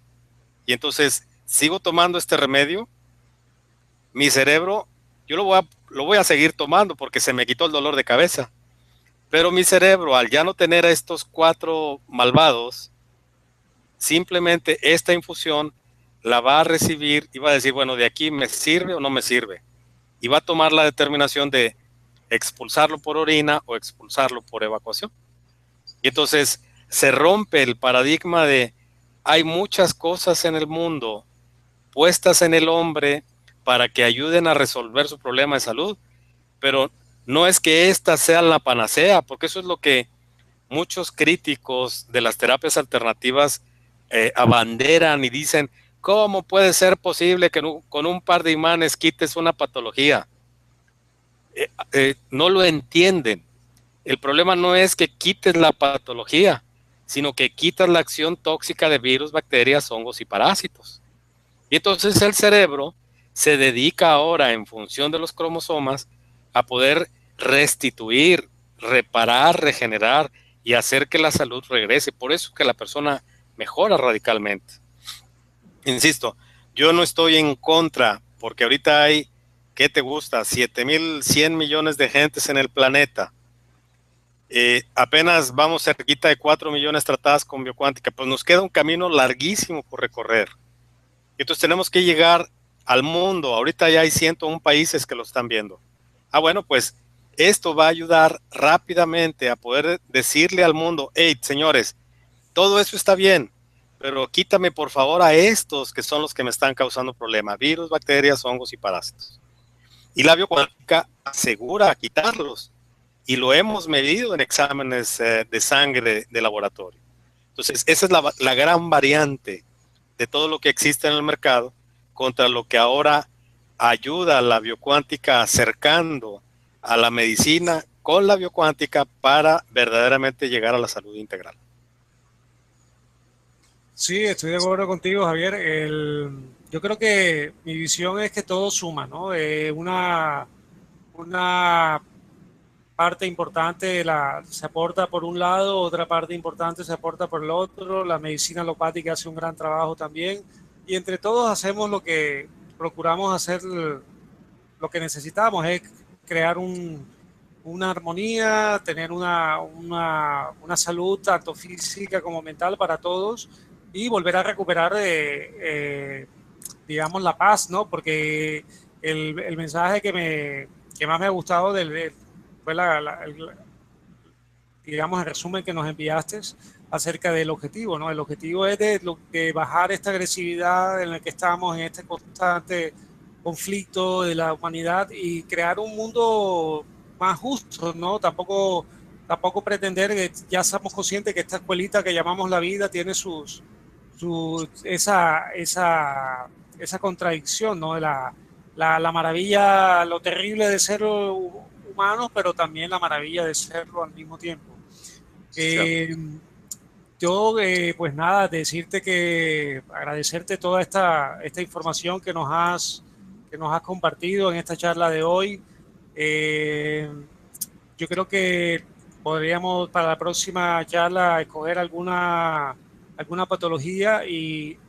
Y entonces sigo tomando este remedio, mi cerebro, yo lo voy a seguir tomando porque se me quitó el dolor de cabeza. Pero mi cerebro, al ya no tener a estos 4 malvados, simplemente esta infusión la va a recibir y va a decir, bueno, de aquí me sirve o no me sirve. Y va a tomar la determinación de expulsarlo por orina o expulsarlo por evacuación. Y entonces se rompe el paradigma de hay muchas cosas en el mundo puestas en el hombre para que ayuden a resolver su problema de salud, pero no es que estas sean la panacea, porque eso es lo que muchos críticos de las terapias alternativas abanderan y dicen, ¿cómo puede ser posible que con un par de imanes quites una patología? No lo entienden. El problema no es que quites la patología, sino que quitas la acción tóxica de virus, bacterias, hongos y parásitos. Y entonces el cerebro se dedica ahora, en función de los cromosomas, a poder restituir, reparar, regenerar y hacer que la salud regrese. Por eso que la persona mejora radicalmente. Insisto, yo no estoy en contra, porque ahorita hay, ¿qué te gusta? 7,100 millones de gentes en el planeta. Apenas vamos cerquita de 4 millones tratadas con biocuántica, pues nos queda un camino larguísimo por recorrer. Entonces tenemos que llegar al mundo. Ahorita ya hay 101 países que lo están viendo. Bueno, pues esto va a ayudar rápidamente a poder decirle al mundo, hey, señores, todo eso está bien, pero quítame por favor a estos que son los que me están causando problemas, virus, bacterias, hongos y parásitos. Y la biocuántica asegura quitarlos. Y lo hemos medido en exámenes de sangre de laboratorio. Entonces, esa es la gran variante de todo lo que existe en el mercado contra lo que ahora ayuda a la biocuántica acercando a la medicina con la biocuántica para verdaderamente llegar a la salud integral. Sí, estoy de acuerdo contigo, Javier. Yo creo que mi visión es que todo suma, ¿no? Una parte importante se aporta por un lado, otra parte importante se aporta por el otro. La medicina alopática hace un gran trabajo también. Y entre todos hacemos lo que procuramos hacer, lo que necesitamos es crear una armonía, tener una salud tanto física como mental para todos y volver a recuperar, digamos, la paz, ¿no? Porque el mensaje que más me ha gustado fue digamos, el resumen que nos enviaste acerca del objetivo, ¿no? El objetivo es de bajar esta agresividad en la que estamos, en este constante conflicto de la humanidad y crear un mundo más justo, ¿no? Tampoco pretender que ya estamos conscientes que esta escuelita que llamamos la vida tiene esa contradicción, ¿no? La maravilla, lo terrible de ser humanos, pero también la maravilla de serlo al mismo tiempo. Yo, pues nada, agradecerte toda esta información que nos has compartido en esta charla de hoy. Yo creo que podríamos para la próxima charla escoger alguna patología y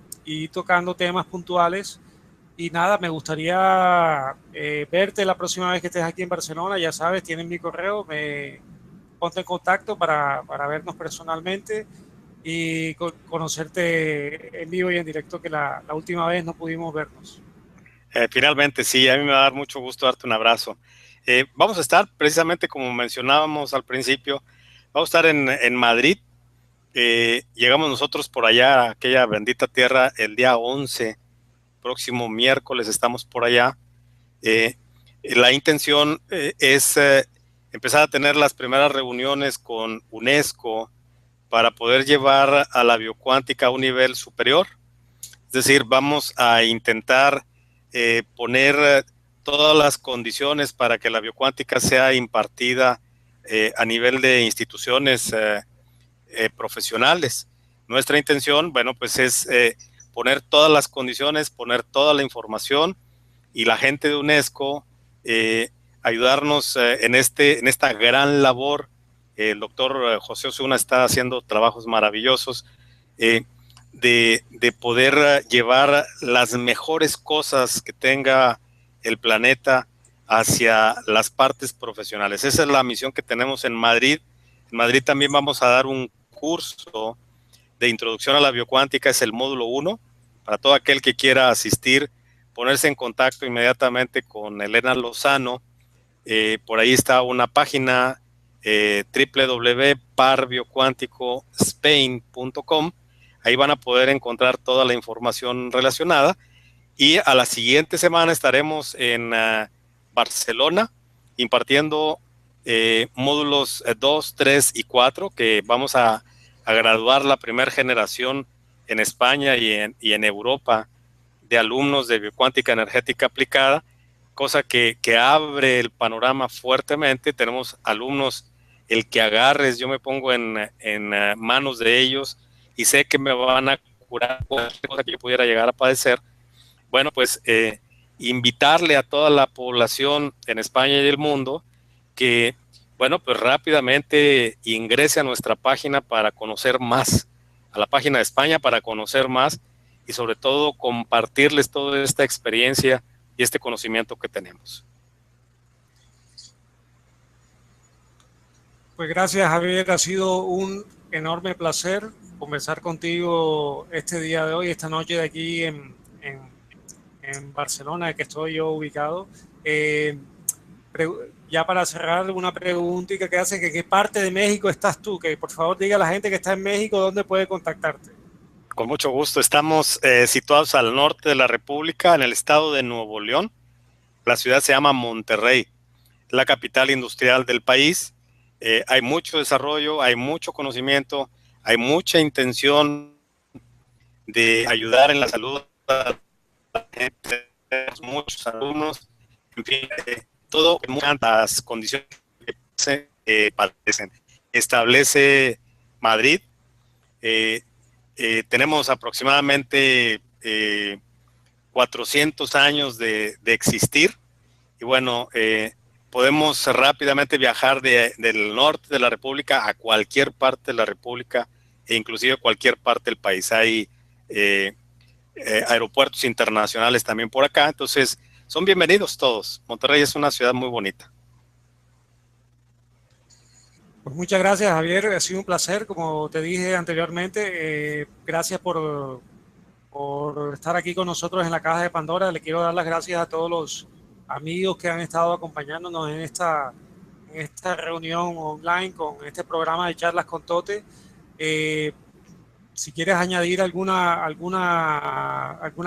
tocando temas puntuales. Y nada, me gustaría verte la próxima vez que estés aquí en Barcelona. Ya sabes, tienes mi correo, ponte en contacto para vernos personalmente y conocerte en vivo y en directo, que la última vez no pudimos vernos. Finalmente, sí, a mí me va a dar mucho gusto darte un abrazo. Vamos a estar, precisamente como mencionábamos al principio, vamos a estar en Madrid. Llegamos nosotros por allá, a aquella bendita tierra, el día 11, próximo miércoles estamos por allá. La intención es empezar a tener las primeras reuniones con UNESCO para poder llevar a la biocuántica a un nivel superior. Es decir, vamos a intentar poner todas las condiciones para que la biocuántica sea impartida a nivel de instituciones profesionales. Nuestra intención, bueno, pues es poner todas las condiciones, poner toda la información y la gente de UNESCO ayudarnos en esta gran labor. El doctor José Osuna está haciendo trabajos maravillosos de poder llevar las mejores cosas que tenga el planeta hacia las partes profesionales. Esa es la misión que tenemos en Madrid. En Madrid también vamos a dar un curso de introducción a la biocuántica, es el módulo 1, para todo aquel que quiera asistir, ponerse en contacto inmediatamente con Elena Lozano. Por ahí está una página www.parbiocuanticospain.com. Ahí van a poder encontrar toda la información relacionada. Y a la siguiente semana estaremos en Barcelona impartiendo módulos 2, 3 y 4, que vamos a graduar la primera generación en España y en Europa de alumnos de biocuántica energética aplicada, cosa que abre el panorama fuertemente. Tenemos alumnos, el que agarres, yo me pongo en manos de ellos y sé que me van a curar cualquier cosa que yo pudiera llegar a padecer. Bueno, pues invitarle a toda la población en España y el mundo que, bueno, pues rápidamente ingrese a nuestra página para conocer más, a la página de España para conocer más y sobre todo compartirles toda esta experiencia y este conocimiento que tenemos. Pues gracias, Javier, ha sido un enorme placer conversar contigo este día de hoy, esta noche de aquí en Barcelona, que estoy yo ubicado. Ya para cerrar, una preguntita que hace, que ¿qué parte de México estás tú? Que por favor diga a la gente que está en México dónde puede contactarte. Con mucho gusto. Estamos situados al norte de la República, en el estado de Nuevo León. La ciudad se llama Monterrey, la capital industrial del país. Hay mucho desarrollo, hay mucho conocimiento, hay mucha intención de ayudar en la salud a la gente, muchos alumnos, en fin, todo en muchas condiciones que se padecen. Establece Madrid. Tenemos aproximadamente 400 años de existir y bueno, podemos rápidamente viajar del norte de la República a cualquier parte de la República e inclusive cualquier parte del país. Hay aeropuertos internacionales también por acá, entonces son bienvenidos todos. Monterrey es una ciudad muy bonita. Pues muchas gracias, Javier, ha sido un placer, como te dije anteriormente, gracias por estar aquí con nosotros en la Caja de Pandora. Le quiero dar las gracias a todos los amigos que han estado acompañándonos en esta reunión online con este programa de charlas con Tote. Si quieres añadir alguna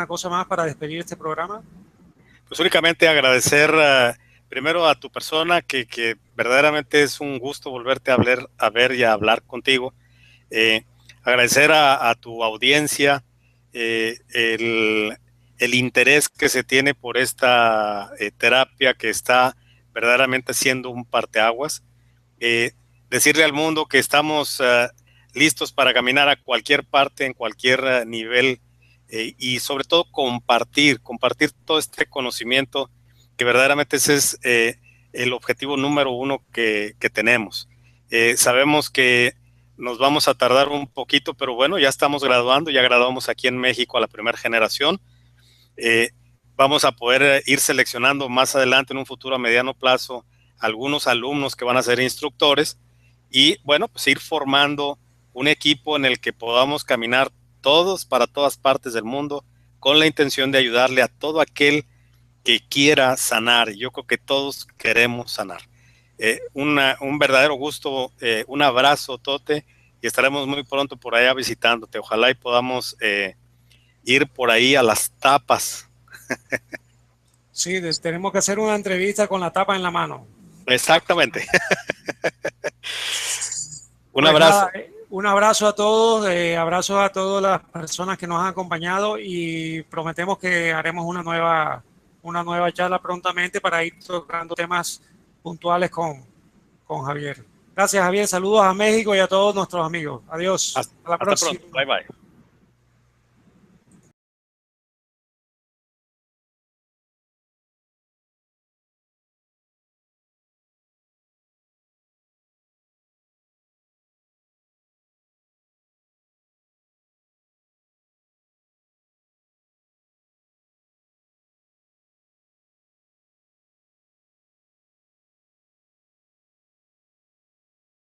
cosa más para despedir este programa. Pues únicamente agradecer primero a tu persona, que verdaderamente es un gusto volverte a ver y a hablar contigo. Agradecer a tu audiencia el interés que se tiene por esta terapia que está verdaderamente siendo un parteaguas. Decirle al mundo que estamos listos para caminar a cualquier parte, en cualquier nivel, y sobre todo compartir todo este conocimiento, que verdaderamente ese es el objetivo número uno que tenemos. Sabemos que nos vamos a tardar un poquito, pero bueno, ya estamos graduando, ya graduamos aquí en México a la primera generación. Vamos a poder ir seleccionando más adelante en un futuro a mediano plazo algunos alumnos que van a ser instructores y bueno, pues ir formando un equipo en el que podamos caminar todos para todas partes del mundo con la intención de ayudarle a todo aquel que quiera sanar. Yo creo que todos queremos sanar. Un verdadero gusto, un abrazo, Tote, y estaremos muy pronto por allá visitándote. Ojalá y podamos ir por ahí a las tapas. Sí, tenemos que hacer una entrevista con la tapa en la mano. Exactamente. Un pues abrazo. Nada, un abrazo a todos, abrazos a todas las personas que nos han acompañado y prometemos que haremos una nueva charla prontamente para ir tocando temas puntuales con Javier. Gracias, Javier. Saludos a México y a todos nuestros amigos. Adiós. Hasta la próxima. Pronto. Bye, bye.